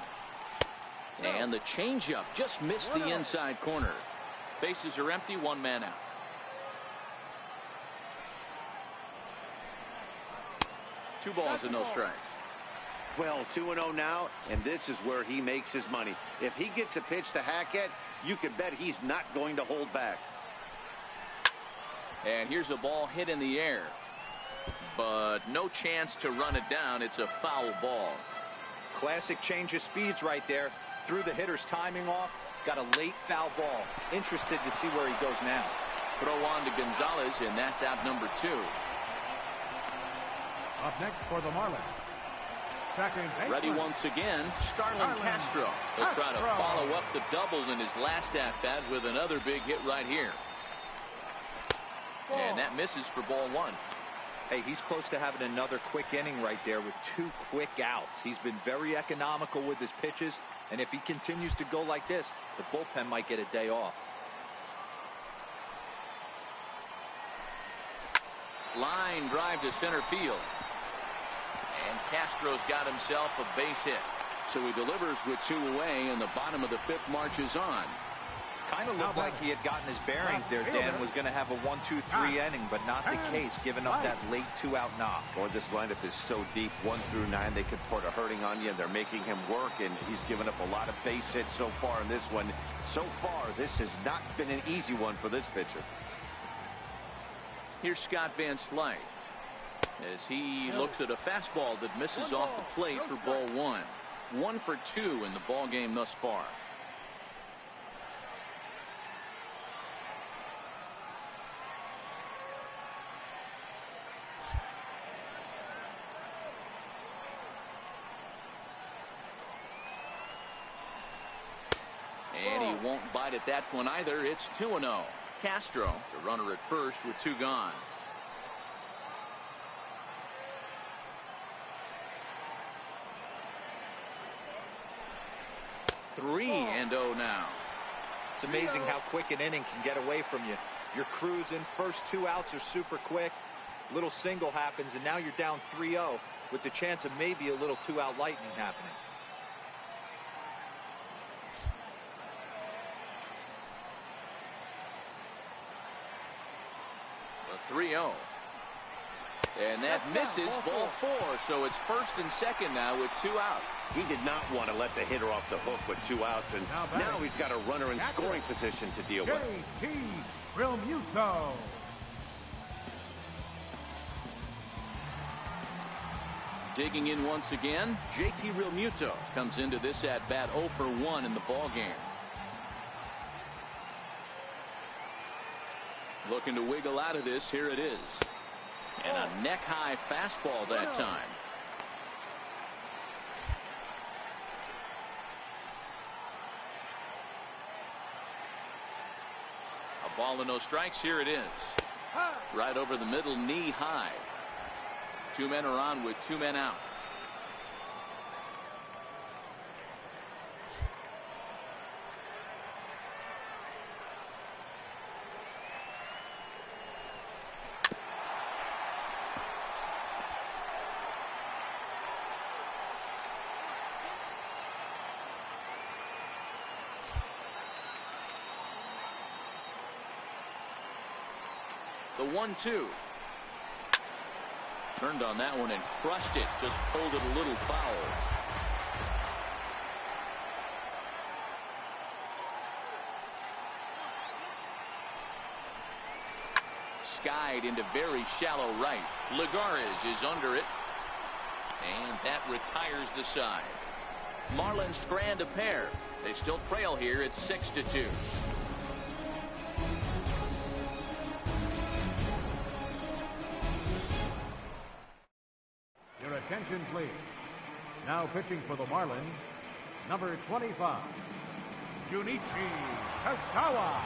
And the changeup just missed the inside corner. Bases are empty, 1 man out. Two balls and no strikes. Well, 2-0 now, and this is where he makes his money. If he gets a pitch to hack at, you can bet he's not going to hold back. And here's a ball hit in the air, but no chance to run it down. It's a foul ball. Classic change of speeds right there. Threw the hitter's timing off. Got a late foul ball. Interested to see where he goes now. Throw on to Gonzalez, and that's out number 2. Up next for the Marlins. Second baseman. Ready once again, Starlin Castro. He'll try to follow up the double in his last at-bat with another big hit right here. And that misses for ball 1. Hey, he's close to having another quick inning right there with 2 quick outs. He's been very economical with his pitches, and if he continues to go like this, the bullpen might get a day off. Line drive to center field. And Castro's got himself a base hit. So he delivers with 2 away, and the bottom of the 5th marches on. Kind of looked like he had gotten his bearings there, Dan. Was going to have a 1-2-3 inning, but not the case, giving up that late 2-out knock. Boy, this lineup is so deep, 1 through 9. They could put a hurting on you, and they're making him work, and he's given up a lot of base hits so far in this one. So far, this has not been an easy one for this pitcher. Here's Scott Van Slyke as he looks at a fastball that misses off the plate for ball 1. 1 for 2 in the ball game thus far. And he won't bite at that one either. It's 2-0. Castro, the runner at first with 2 gone. Three and 0 now. It's amazing how quick an inning can get away from you. You're cruising. First 2 outs are super quick. Little single happens, and now you're down 3-0 with the chance of maybe a little 2-out lightning happening. The 3-0. And that misses ball 4. So it's first and second now with 2 out. He did not want to let the hitter off the hook with 2 outs, and now he's got a runner in scoring position to deal with. JT Realmuto. Digging in once again, JT Realmuto comes into this at bat 0 for 1 in the ball game. Looking to wiggle out of this. Here it is. And a neck-high fastball that time. A ball and no strikes. Here it is. Right over the middle, knee high. 2 men are on with 2 men out. The 1-2. Turned on that one and crushed it. Just pulled it a little foul. Skied into very shallow right. Lagares is under it. And that retires the side. Marlins strand a pair. They still trail here at 6-2. Attention, please. Now pitching for the Marlins, number 25, Junichi Kasawa.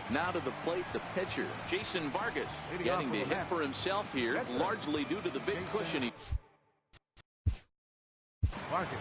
Now to the plate, the pitcher, Jason Vargas, getting the hit for himself here, largely due to the big cushion. Vargas.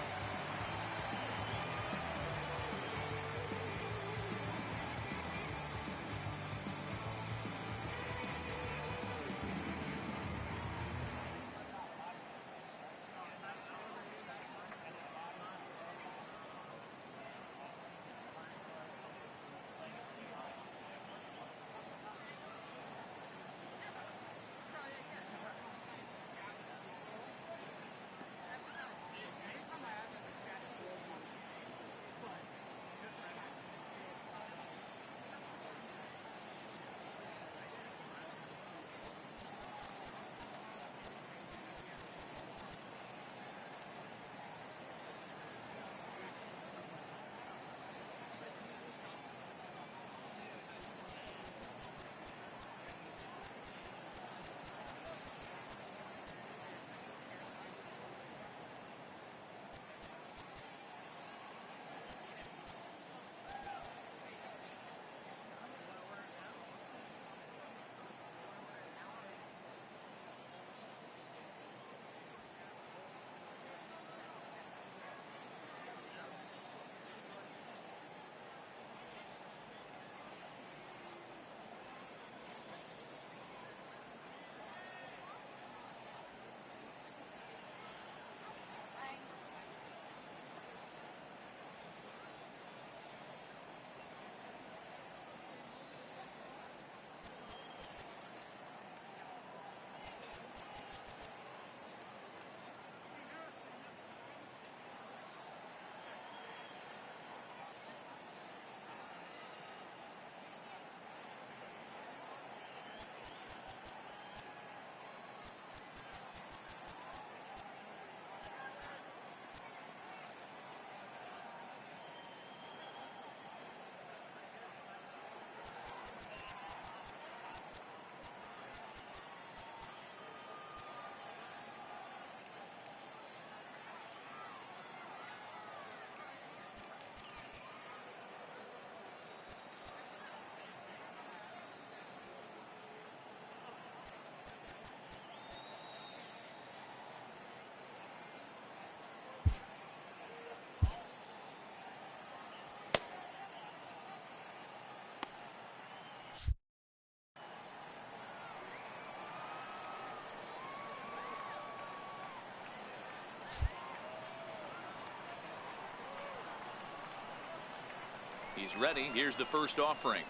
He's ready. Here's the first offering.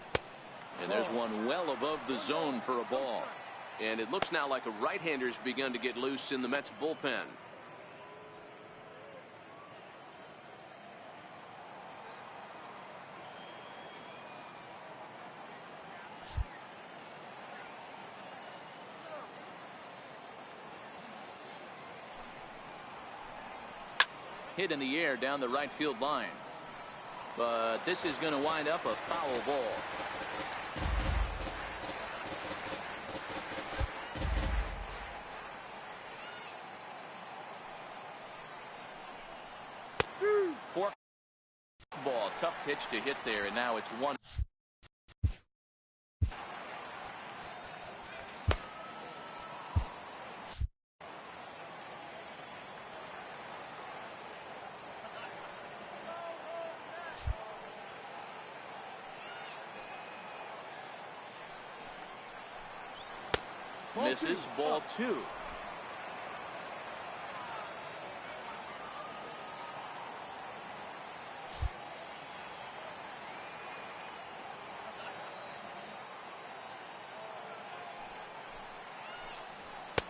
And there's one well above the zone for a ball. And it looks now like a right-hander's begun to get loose in the Mets bullpen. Hit in the air down the right field line. But this is going to wind up a foul ball. Fork ball. Tough pitch to hit there, and now it's 1. Misses. Ball 2.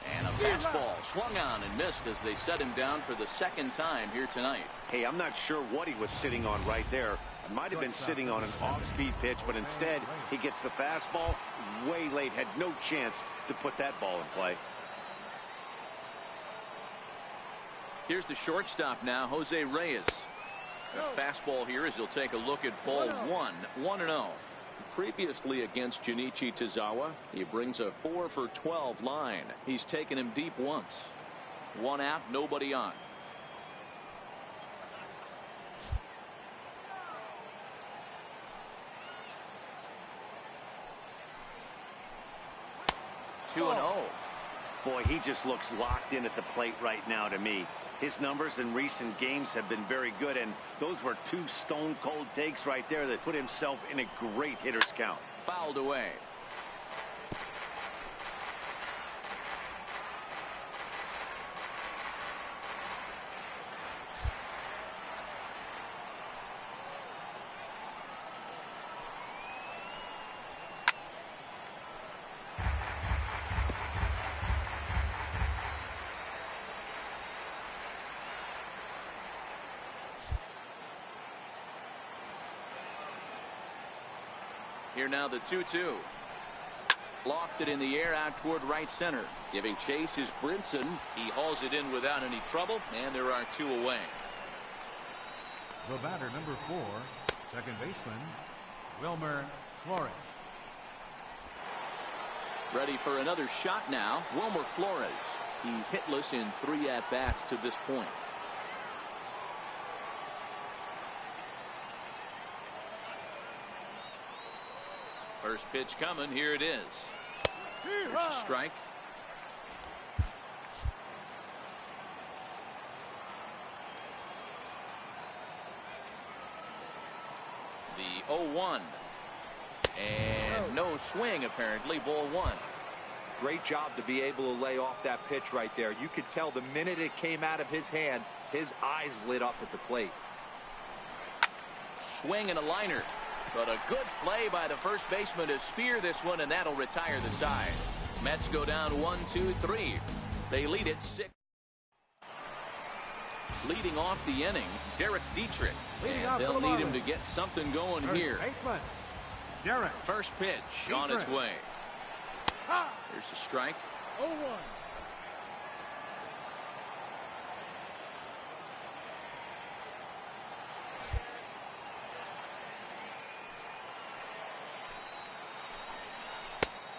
And a fastball swung on and missed as they set him down for the second time here tonight. Hey, I'm not sure what he was sitting on right there. It might have been sitting on an off-speed pitch, but instead he gets the fastball way late. Had no chance to put that ball in play. Here's the shortstop now, Jose Reyes. A fastball here as he'll take a look at ball 1. 1-0. Previously against Junichi Tazawa, he brings a 4 for 12 line. He's taken him deep once. 1 out, nobody on. Two and 0. Boy, he just looks locked in at the plate right now to me. His numbers in recent games have been very good, and those were 2 stone-cold takes right there that put himself in a great hitter's count. Fouled away. Here now the 2-2. Lofted in the air out toward right center. Giving chase is Brinson. He hauls it in without any trouble, and there are 2 away. The batter, number 4, second baseman, Wilmer Flores. Ready for another shot now, Wilmer Flores. He's hitless in 3 at-bats to this point. First pitch coming. Here it is. There's a strike. The 0-1. And no swing, apparently. Ball 1. Great job to be able to lay off that pitch right there. You could tell the minute it came out of his hand, his eyes lit up at the plate. Swing and a liner. But a good play by the first baseman to spear this one, and that'll retire the side. Mets go down 1-2-3. They lead it 6. Leading off the inning, Derek Dietrich. And they'll need him to get something going here. Derek. First pitch on its way. There's a strike. 0-1.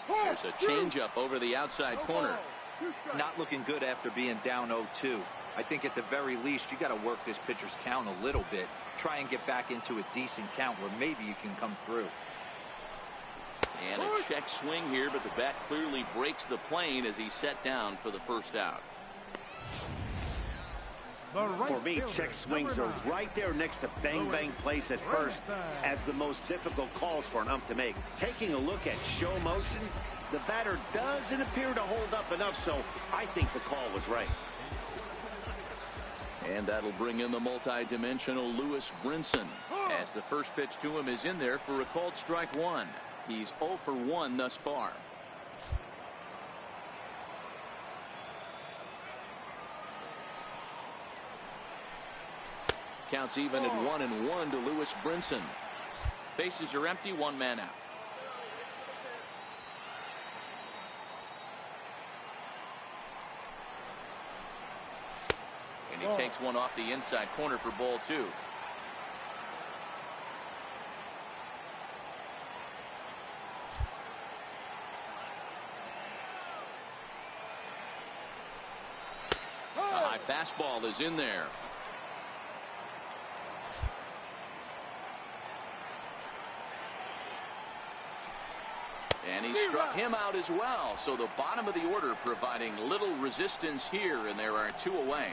There's a changeup over the outside corner. Not looking good after being down 0-2. I think at the very least you got to work this pitcher's count a little bit. Try and get back into a decent count where maybe you can come through. And a check swing here, but the bat clearly breaks the plane as he's set down for the first out. For me, check swings are right there next to bang plays at first as the most difficult calls for an ump to make. Taking a look at show motion, the batter doesn't appear to hold up enough, so I think the call was right. And that'll bring in the multi-dimensional Lewis Brinson. As the first pitch to him is in there for a called strike one. He's 0 for 1 thus far. Counts even at 1-1 to Lewis Brinson. Bases are empty, one man out. And he takes one off the inside corner for ball 2. A high fastball is in there. And he struck him out as well. So the bottom of the order providing little resistance here, and there are 2 away.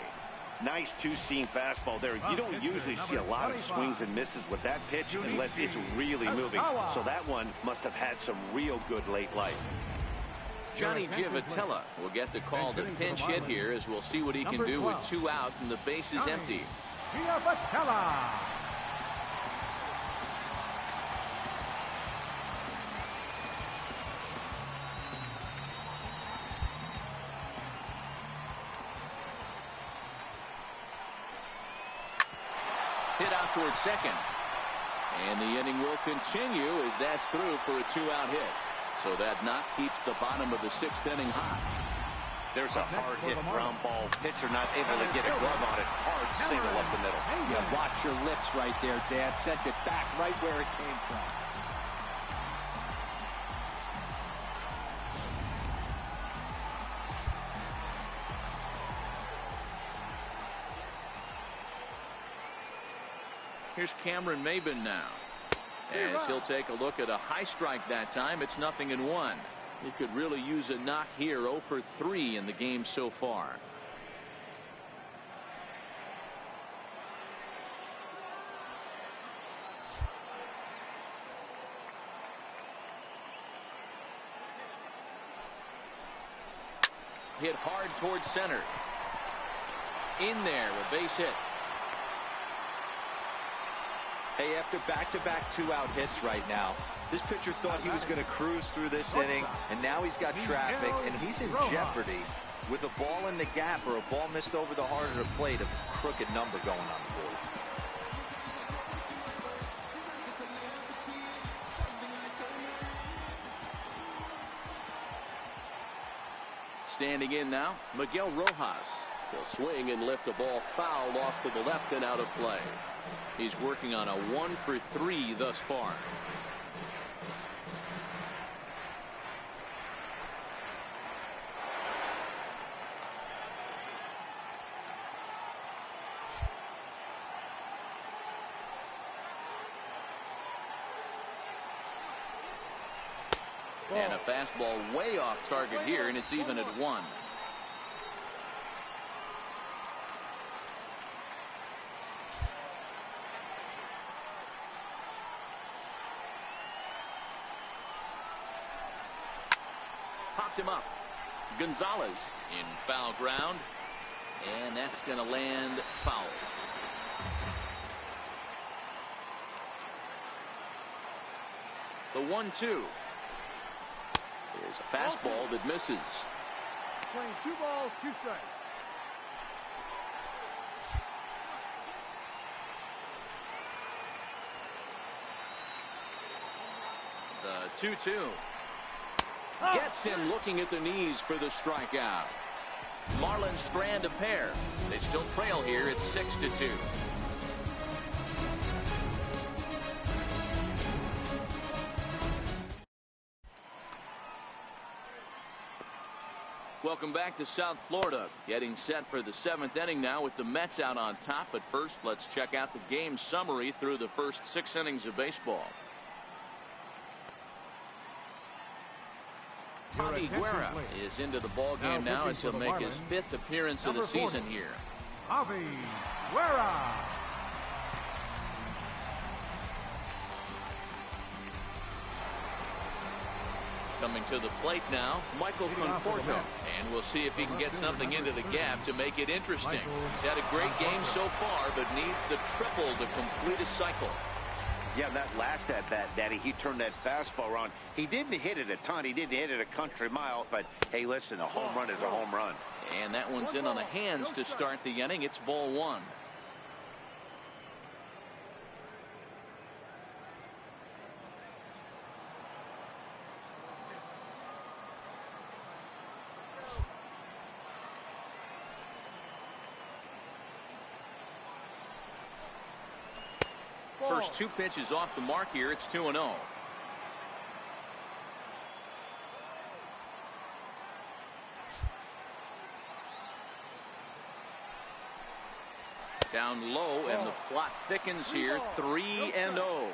Nice two-seam fastball there. You don't usually see a lot of swings and misses with that pitch unless it's really moving. So that one must have had some real good late life. Johnny Giavotella will get the call to pinch hit here, as we'll see what he can do with 2 out and the base is empty. Giavotella. Hit out towards second. And the inning will continue as that's through for a 2-out hit. So that knock keeps the bottom of the 6th inning hot. There's a hard hit ground ball. Pitcher not able to get a glove on it. Hard single up the middle. Yeah, watch your lips right there, Dad. Sent it back right where it came from. Here's Cameron Maybin now, as he'll take a look at a high strike that time. It's 0-1. He could really use a knock here. 0 for 3 in the game so far. Hit hard towards center. In there, a base hit. Hey, after back-to-back 2-out hits right now, this pitcher thought he was going to cruise through this inning, and now he's got traffic, and he's in jeopardy with a ball in the gap or a ball missed over the heart of the plate, a crooked number going on for you. Standing in now, Miguel Rojas. He'll swing and lift a ball foul off to the left and out of play. He's working on a 1 for 3 thus far. And a fastball way off target here, and it's even at 1. Popped him up. Gonzalez in foul ground, and that's going to land foul. The 1-2 is a fastball that misses. Playing 2 balls, 2 strikes. The 2-2 gets him looking at the knees for the strikeout. Marlins strand a pair. They still trail here. It's 6-2. Welcome back to South Florida. Getting set for the 7th inning now with the Mets out on top. But first, let's check out the game summary through the first 6 innings of baseball. Javi Guerra is into the ball game now as he'll make his 5th appearance of the season here. Javi Guerra. Coming to the plate now, Michael Conforto, and we'll see if he can get something into the gap to make it interesting. He's had a great game so far, but needs the triple to complete a cycle. Yeah, that last at bat, Daddy, he turned that fastball around. He didn't hit it a ton. He didn't hit it a country mile. But, hey, listen, a home run is a home run. And that one's in on the hands to start the inning. It's ball one. First two pitches off the mark here. It's 2-0. Down low, and the plot thickens here. 3-0.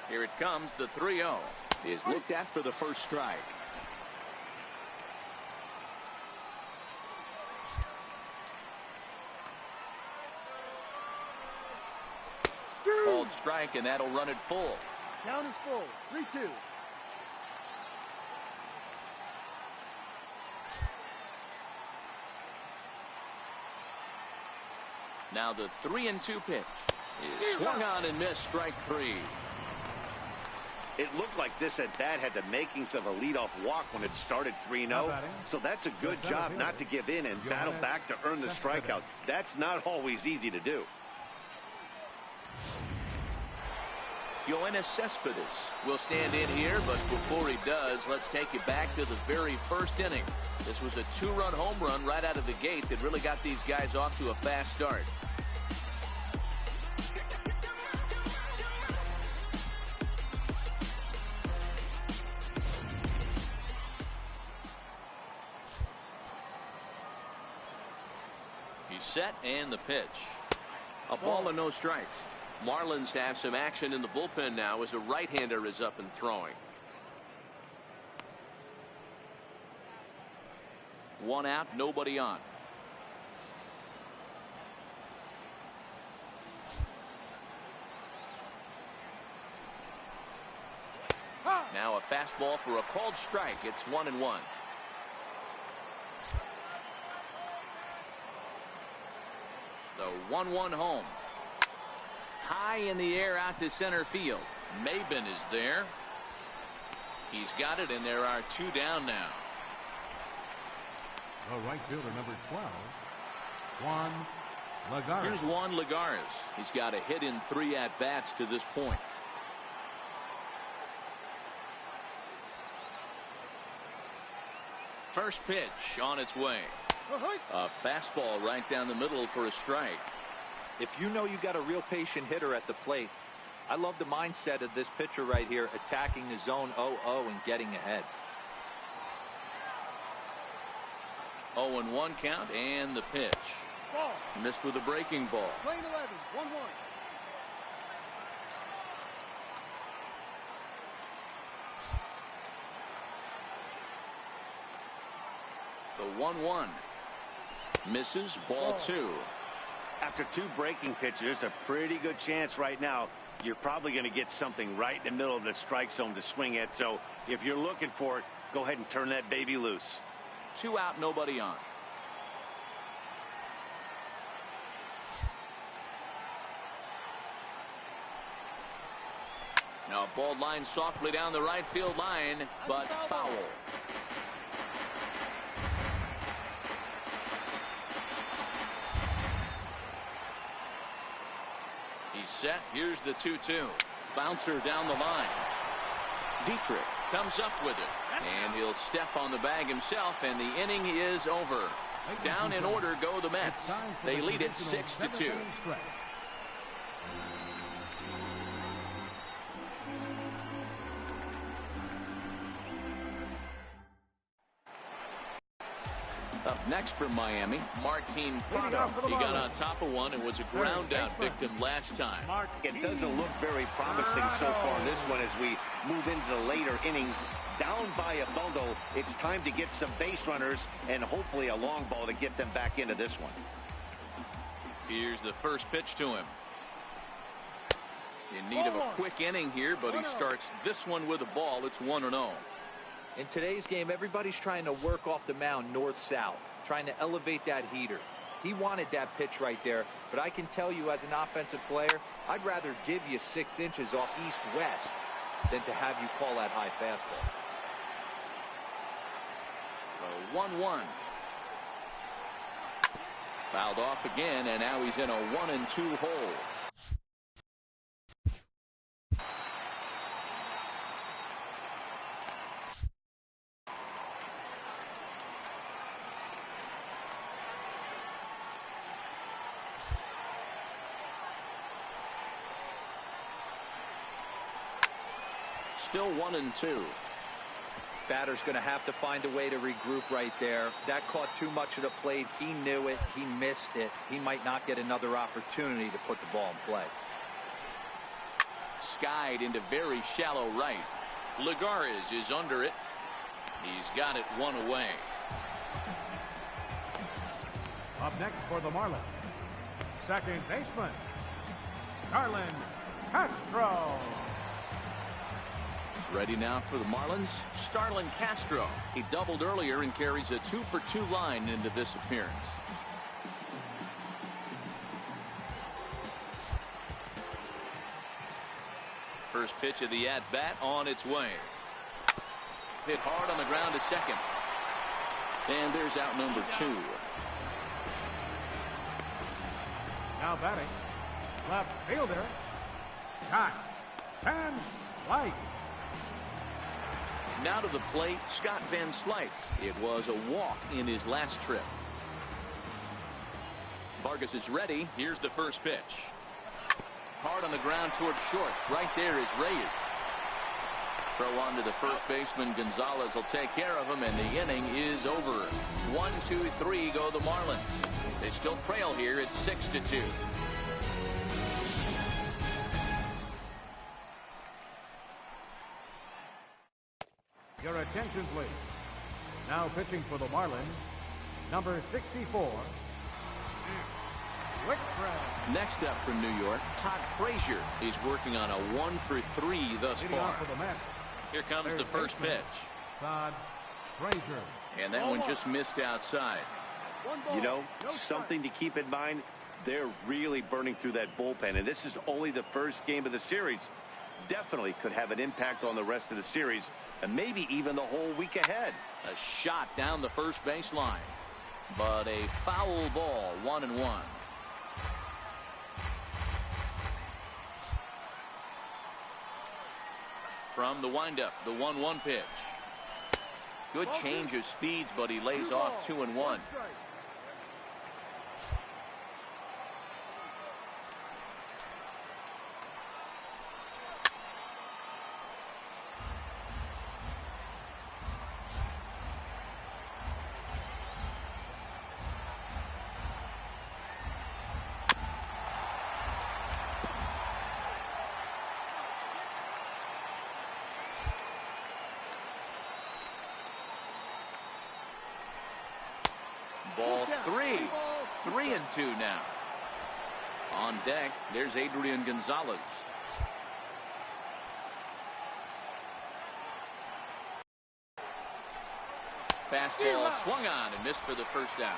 Here it comes, the 3-0. Is looked at for the first strike. Called strike, and that'll run it full. Count is full. 3-2. Now the 3-2 pitch is swung on and missed. Strike three. It looked like this at bat had the makings of a leadoff walk when it started 3-0. So that's a good job not to give in and battle back to earn the strikeout. That's not always easy to do. Yoenis Cespedes will stand in here, but before he does, let's take you back to the very first inning. This was a two-run home run right out of the gate that really got these guys off to a fast start. He's set, and the pitch. A ball and no strikes. Marlins have some action in the bullpen now as a right-hander is up and throwing. One out, nobody on. Now a fastball for a called strike. It's 1-1. The 1-1 home. High in the air out to center field. Maybin is there. He's got it, and there are two down now. The right fielder, number 12, Juan Lagares. Here's Juan Lagares. He's got a hit in 3 at-bats to this point. First pitch on its way. A fastball right down the middle for a strike. If you know you got a real patient hitter at the plate, I love the mindset of this pitcher right here, attacking the zone 0-0 and getting ahead. 0-1 count, and the pitch. Ball. Missed with a breaking ball. Lane 11, 1-1. The 1-1 misses. Ball 2. After 2 breaking pitches, there's a pretty good chance right now you're probably going to get something right in the middle of the strike zone to swing at. So if you're looking for it, go ahead and turn that baby loose. 2 out, nobody on. Now ball line softly down the right field line, but foul. He's set. Here's the 2-2. Bouncer down the line. Dietrich comes up with it, and he'll step on the bag himself, and the inning is over. Down in order go the Mets. They lead it 6-2. Up next from Miami, Martin Prado. He got on top of one and was a ground out victim last time. It doesn't look very promising so far in this one as we move into the later innings. Down by a bundle, it's time to get some base runners and hopefully a long ball to get them back into this one. Here's the first pitch to him. In need of a quick inning here, but he starts this one with a ball. It's 1-0. In today's game, everybody's trying to work off the mound north-south, trying to elevate that heater. He wanted that pitch right there, but I can tell you as an offensive player, I'd rather give you 6 inches off east-west than to have you call that high fastball. So 1-1. Fouled off again, and now he's in a 1-2 hole. Still 1-2. Batter's going to have to find a way to regroup right there. That caught too much of the plate. He knew it. He missed it. He might not get another opportunity to put the ball in play. Skied into very shallow right. Lagares is under it. He's got it one away. Up next for the Marlins, second baseman, Starlin Castro. Ready now for the Marlins, Starlin Castro. He doubled earlier and carries a 2-for-2 line into this appearance. First pitch of the at-bat on its way. Hit hard on the ground to second. And there's out number 2. Now batting, left fielder, Scott Van Slyke. Now to the plate, Scott Van Slyke. It was a walk in his last trip. Vargas is ready. Here's the first pitch. Hard on the ground toward short. Right there is Reyes. Throw on to the first baseman. Gonzalez will take care of him, and the inning is over. 1-2-3 go the Marlins. They still trail here. It's 6-2. Your attention, please. Now pitching for the Marlins, number 64, Whitfred. Next up from New York, Todd Frazier. He's working on a 1-for-3 thus Leading far. off for the Mets, Here comes the first pitch. Todd Frazier. And that one just missed outside. You know, something to keep in mind, they're really burning through that bullpen, and this is only the first game of the series. Definitely could have an impact on the rest of the series and maybe even the whole week ahead. A shot down the first baseline, but a foul ball. 1-1. From the windup, the 1-1 pitch. Good change of speeds, but he lays off 2-1. Ball 3. 3-2 now. On deck, there's Adrian Gonzalez. Fastball swung on and missed for the first out.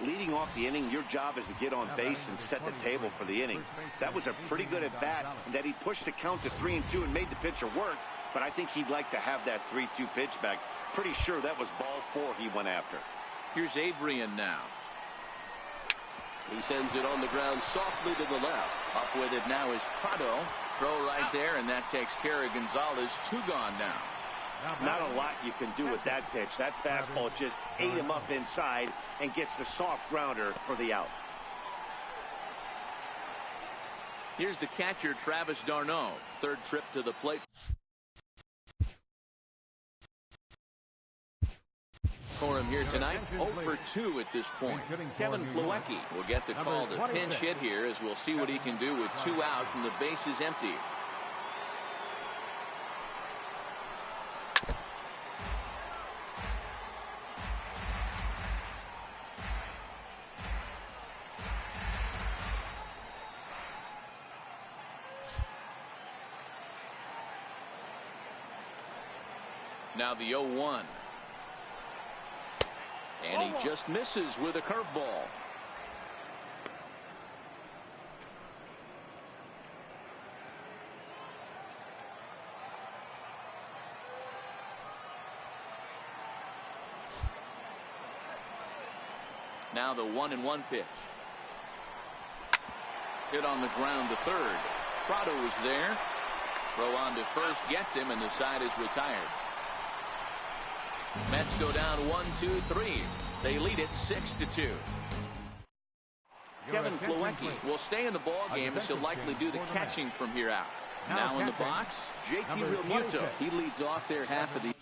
Leading off the inning, your job is to get on base and set the table for the inning. That was a pretty good at bat, and that he pushed the count to 3-2 and made the pitcher work, but I think he'd like to have that 3-2 pitch back. Pretty sure that was ball 4 he went after. Here's Adrian now. He sends it on the ground softly to the left. Up with it now is Prado. Throw right there, and that takes care of Gonzalez. 2 gone now. Not a lot you can do with that pitch. That fastball just ate him up inside and gets the soft grounder for the out. Here's the catcher, Travis d'Arnaud. Third trip to the plate. For him here tonight, 0-for-2 at this point. Kevin Plawecki will get the call to pinch hit here, as we'll see what he can do with 2 out and the bases empty. Now the 0-1. And he just misses with a curveball. Now the 1-1 pitch. Hit on the ground to third. Prado was there. Throw on to first gets him, and the side is retired. Mets go down 1-2-3. They lead it 6-2. Kevin Plawecki will stay in the ball game, as he'll likely do the catching from here out. Now in the box, JT Realmuto. He leads off their half of the.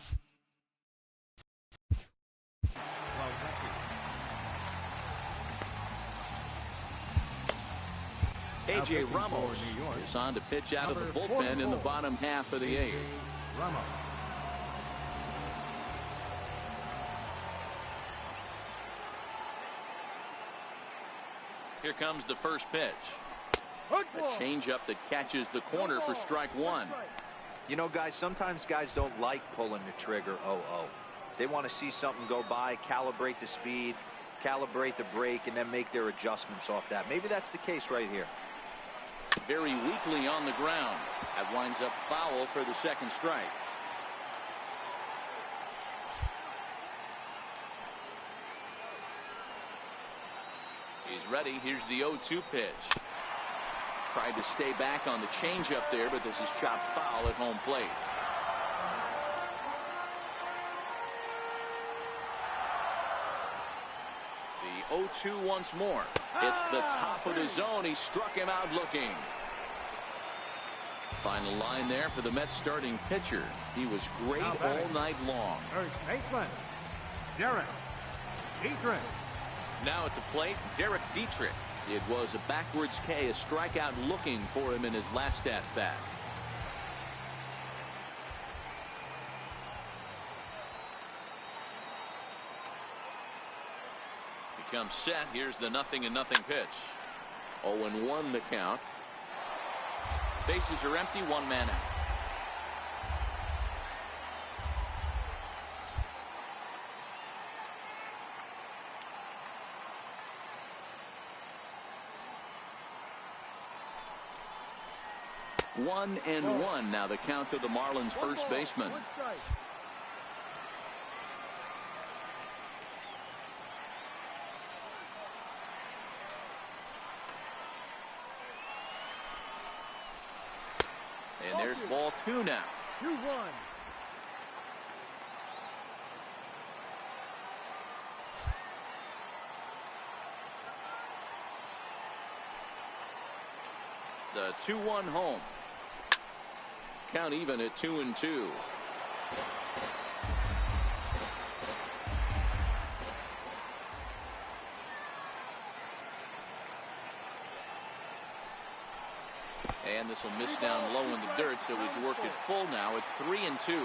A.J. Ramos is on to pitch out of the bullpen in the bottom half of the eighth. Here comes the first pitch. A changeup that catches the corner for strike one. You know, guys, sometimes guys don't like pulling the trigger 0-0. They want to see something go by, calibrate the speed, calibrate the brake, and then make their adjustments off that. Maybe that's the case right here. Very weakly on the ground. That winds up foul for the second strike. He's ready. Here's the 0-2 pitch. Tried to stay back on the changeup there, but this is chopped foul at home plate. The 0-2 once more. It's the top of the zone. He struck him out looking. Final line there for the Mets starting pitcher. He was great all night long. First baseman, Derek Dietrich. Now at the plate, Derek Dietrich. It was a backwards K, a strikeout looking for him in his last at bat. He comes set. Here's the 0-0 pitch. 0-1 the count. Bases are empty, one man out. One and one now the count of the Marlins first baseman. And there's ball two now. 2-1. The 2-1 home. Count even at 2-2. And this will miss down low in the dirt, so he's worked it full now at 3-2.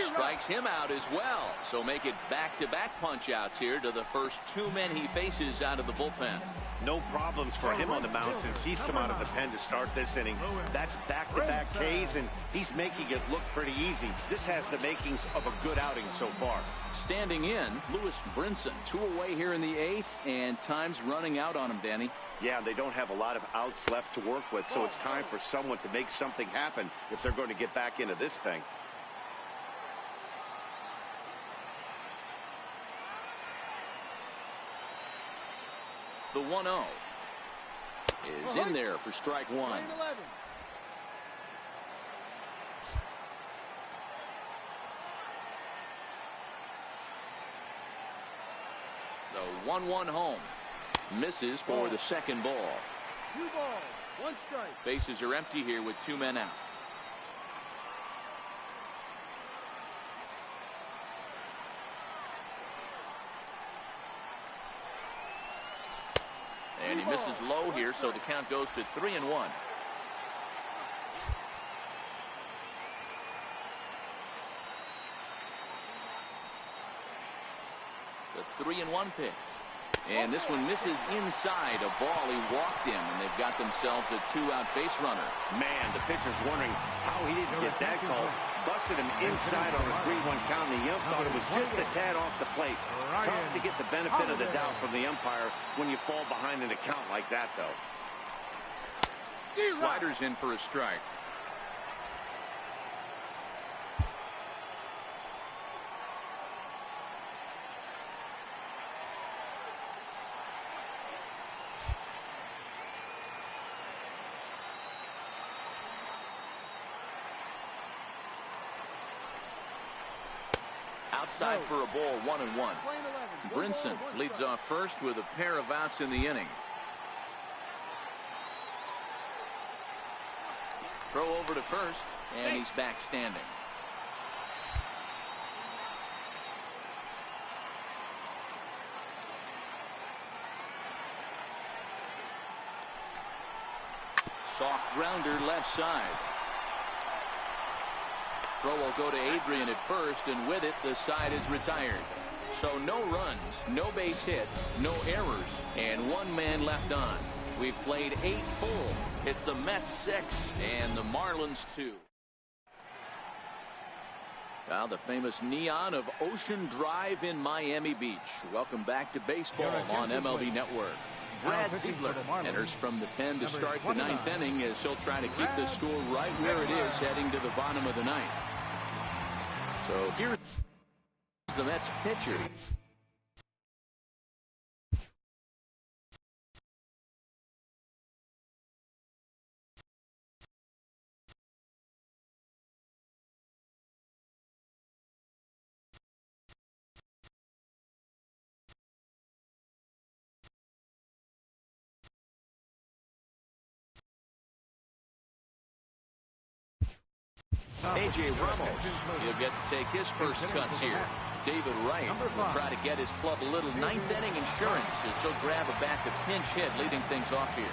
Strikes him out as well, so make it back-to-back punch-outs here to the first two men he faces out of the bullpen. No problems for him on the mound since he's come out of the pen to start this inning. That's back-to-back Ks, and he's making it look pretty easy. This has the makings of a good outing so far. Standing in, Brinson, 2 away here in the eighth, and time's running out on him, Danny. Yeah, they don't have a lot of outs left to work with, so it's time for someone to make something happen if they're going to get back into this thing. The 1-0 is in there for strike one. The 1-1 home misses for the second ball. 2 balls, 1 strike. Bases are empty here with 2 men out. And he misses low here, so the count goes to 3-1. The 3-1 pitch. And this one misses inside a ball he walked in, and they've got themselves a 2-out base runner. Man, the pitcher's wondering how he didn't get that call. Busted him inside on a 3-1 count, and the ump thought it was just a tad off the plate. Tough to get the benefit of the doubt from the umpire when you fall behind in a count like that, though. Sliders in for a strike. Outside for a ball, 1-1. Brinson leads off first with a pair of outs in the inning. Throw over to first, and he's back standing. Soft grounder left side. Throw will go to Adrian at first, and with it, the side is retired. So no runs, no base hits, no errors, and 1 man left on. We've played 8 full. It's the Mets 6 and the Marlins 2. Now the famous neon of Ocean Drive in Miami Beach. Welcome back to baseball on MLB Network. Brad Ziegler enters from the pen to start the 9th inning as he'll try to keep the score right where it is heading to the bottom of the 9th. So here's the Mets pitcher. A.J. Ramos, he'll get to take his first cuts here. David Wright will try to get his club a little 9th inning insurance as he'll grab a back to pinch hit, leading things off here.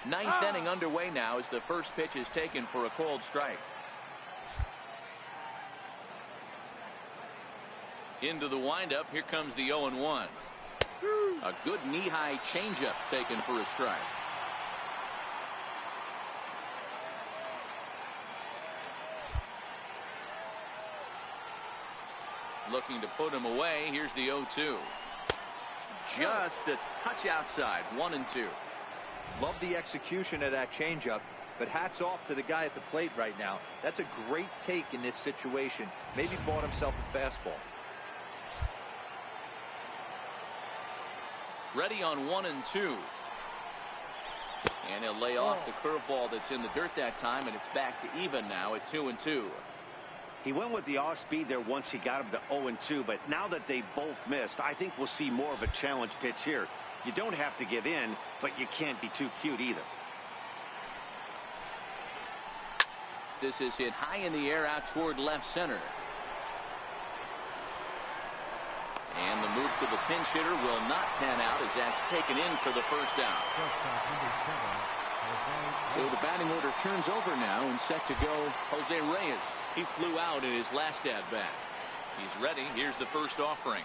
Ninth inning underway now as the first pitch is taken for a called strike. Into the windup, here comes the 0-1. A good knee-high changeup taken for a strike. Looking to put him away. Here's the 0-2. Just a touch outside. 1-2. Love the execution of that changeup, but hats off to the guy at the plate right now. That's a great take in this situation. Maybe bought himself a fastball. Ready on 1-2. And he'll lay off the curveball that's in the dirt that time, and it's back to even now at 2-2. He went with the off speed there once he got him to 0-2, but now that they both missed, I think we'll see more of a challenge pitch here. You don't have to give in, but you can't be too cute either. This is hit high in the air out toward left center. And the move to the pinch hitter will not pan out as that's taken in for the first out. So the batting order turns over now and set to go Jose Reyes. He flew out in his last at-bat. He's ready. Here's the first offering.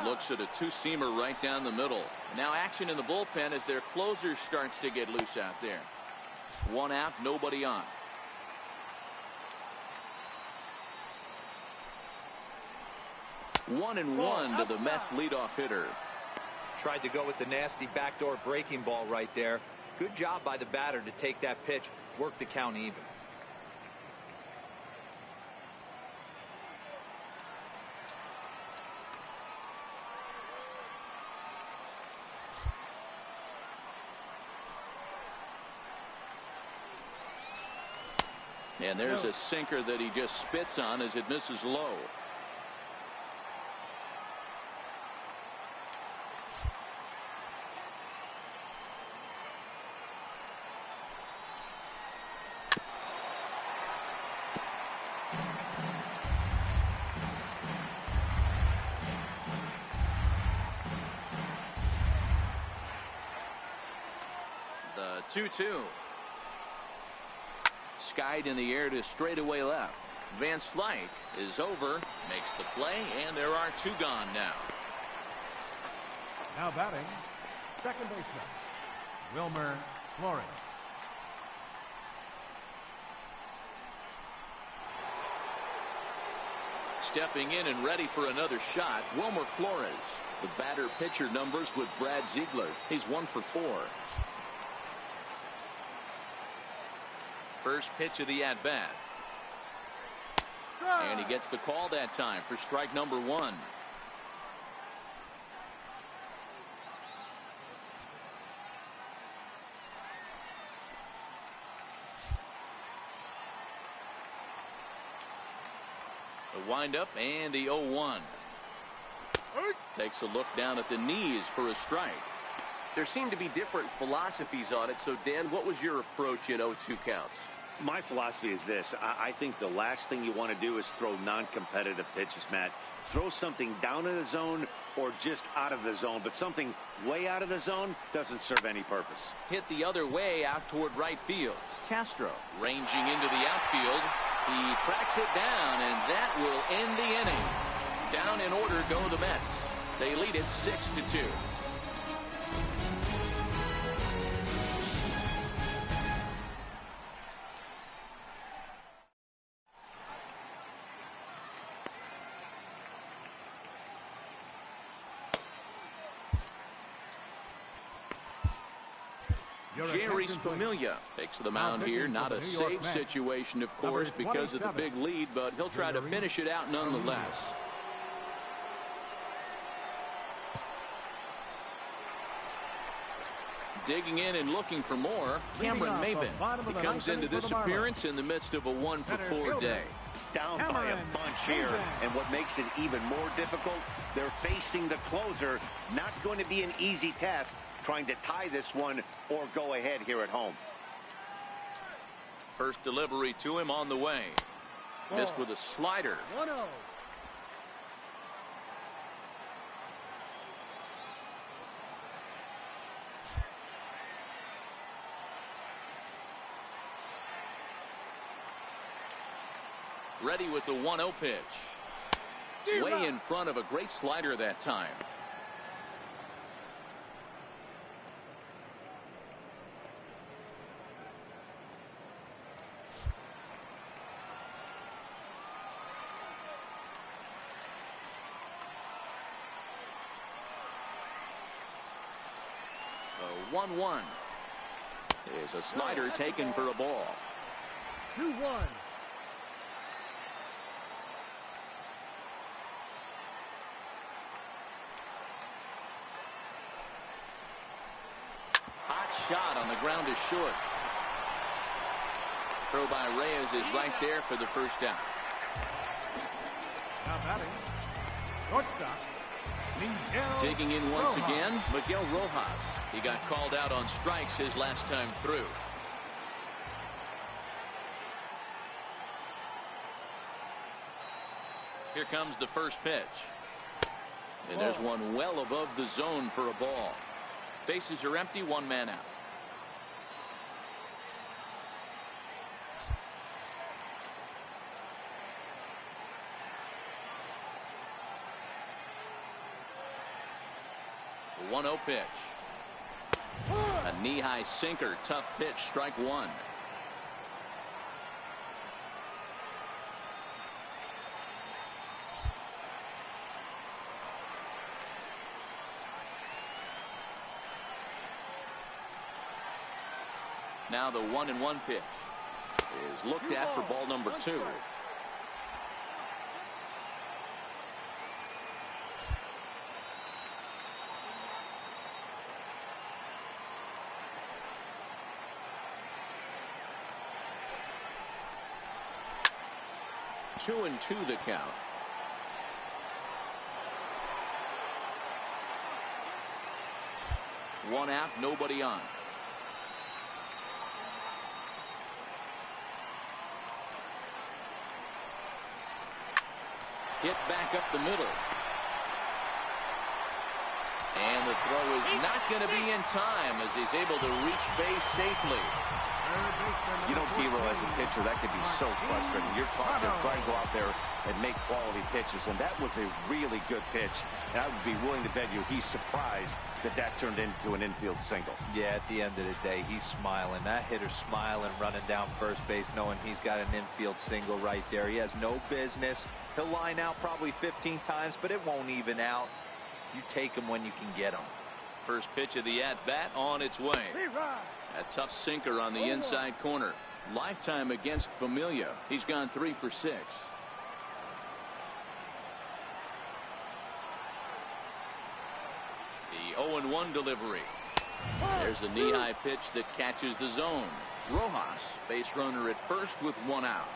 Looks at a two-seamer right down the middle. Now action in the bullpen as their closer starts to get loose out there. 1 out, nobody on. One and one to the Mets leadoff hitter. Tried to go with the nasty backdoor breaking ball right there. Good job by the batter to take that pitch, work the count even. And there's a sinker that he just spits on as it misses low. The 2-2. skied in the air to straightaway left. Van Slyke is over, makes the play, and there are 2 gone now. Now batting, second baseman, Wilmer Flores. Stepping in and ready for another shot, Wilmer Flores. The batter-pitcher numbers with Brad Ziegler. He's 1 for 4. First pitch of the at-bat. And he gets the call that time for strike number 1. The windup and the 0-1. Takes a look down at the knees for a strike. There seem to be different philosophies on it. So, Dan, what was your approach in 0-2 counts? My philosophy is this. I think the last thing you want to do is throw non-competitive pitches, Matt. Throw something down in the zone or just out of the zone, but something way out of the zone doesn't serve any purpose. Hit the other way out toward right field. Castro ranging into the outfield. He tracks it down, and that will end the inning. Down in order go the Mets. They lead it 6-2. Jerry Familia takes the mound here. Not a safe situation, of course, because of the big lead, but he'll try to finish it out nonetheless. Digging in and looking for more, Cameron Maybin. He comes into this appearance in the midst of a 1 for 4 day. Down by a bunch here, and what makes it even more difficult, they're facing the closer. Not going to be an easy task trying to tie this one or go ahead here at home. First delivery to him on the way. Missed with a slider. 1-0. Ready with the 1-0 pitch. Way in front of a great slider that time. The 1-1 is a slider taken for a ball. 2-1. Shot on the ground is short. Throw by Reyes is right there for the first down. Now batting, shortstop, Miguel. Digging in once again, Miguel Rojas. He got called out on strikes his last time through. Here comes the first pitch. And there's one well above the zone for a ball. Bases are empty, 1 man out. The 1-0 pitch. A knee-high sinker, tough pitch, strike 1. Now the 1-1 pitch is looked at for ball number 2. Two and 2 the count. One out, nobody on. Hit back up the middle. And the throw is not going to be in time as he's able to reach base safely. You know, Hero, as a pitcher, that could be so frustrating. You're trying to go out there and make quality pitches, and that was a really good pitch. And I would be willing to bet you he's surprised that turned into an infield single. Yeah, at the end of the day, he's smiling. That hitter's smiling, running down first base, knowing he's got an infield single right there. He has no business. He'll line out probably 15 times, but it won't even out. You take him when you can get him. First pitch of the at-bat on its way. A tough sinker on the inside corner. Lifetime against Familia. He's gone 3 for 6. The 0-1 delivery. There's a knee-high pitch that catches the zone. Rojas, base runner at first with 1 out.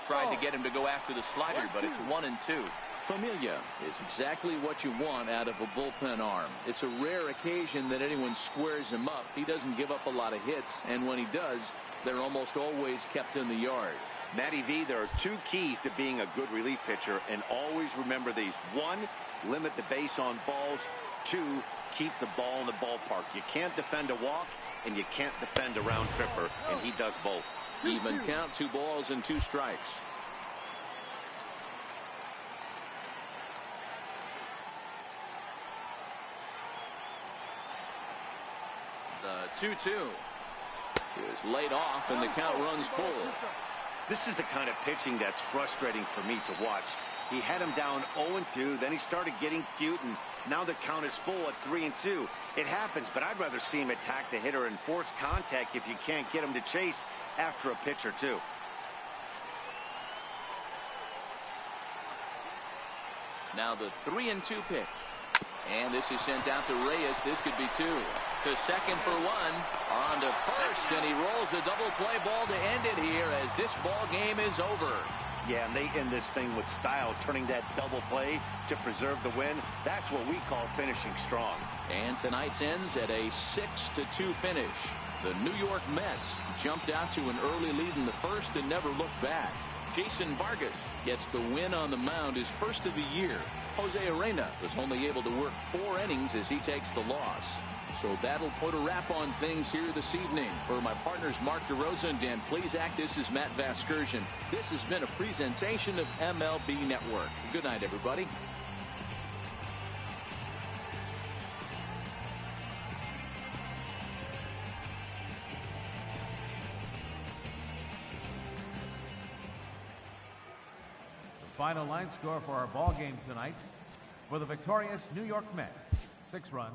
Tried to get him to go after the slider, but it's 1-2. Familia is exactly what you want out of a bullpen arm. It's a rare occasion that anyone squares him up. He doesn't give up a lot of hits, and when he does, they're almost always kept in the yard. Matty V, there are 2 keys to being a good relief pitcher, and always remember these. 1, limit the base on balls. 2, keep the ball in the ballpark. You can't defend a walk, and you can't defend a round tripper, and he does both. Even count, 2 balls and 2 strikes. The 2-2 is laid off, and the count runs full. This is the kind of pitching that's frustrating for me to watch. He had him down 0-2, then he started getting cute, and now the count is full at 3-2. It happens, but I'd rather see him attack the hitter and force contact if you can't get him to chase after a pitch or 2. Now the 3-2 pitch. And this is sent out to Reyes. This could be 2. To second for 1. On to first, and he rolls the double play ball to end it here as this ball game is over. Yeah, and they end this thing with style, turning that double play to preserve the win. That's what we call finishing strong. And tonight's ends at a 6-2 finish. The New York Mets jumped out to an early lead in the first and never looked back. Jason Vargas gets the win on the mound, his first of the year. Jose Arena was only able to work 4 innings as he takes the loss. So that'll put a wrap on things here this evening. For my partners Mark DeRosa and Dan Plezak, this is Matt Vasgersian. This has been a presentation of MLB Network. Good night, everybody. Final line score for our ball game tonight. For the victorious New York Mets, 6 runs,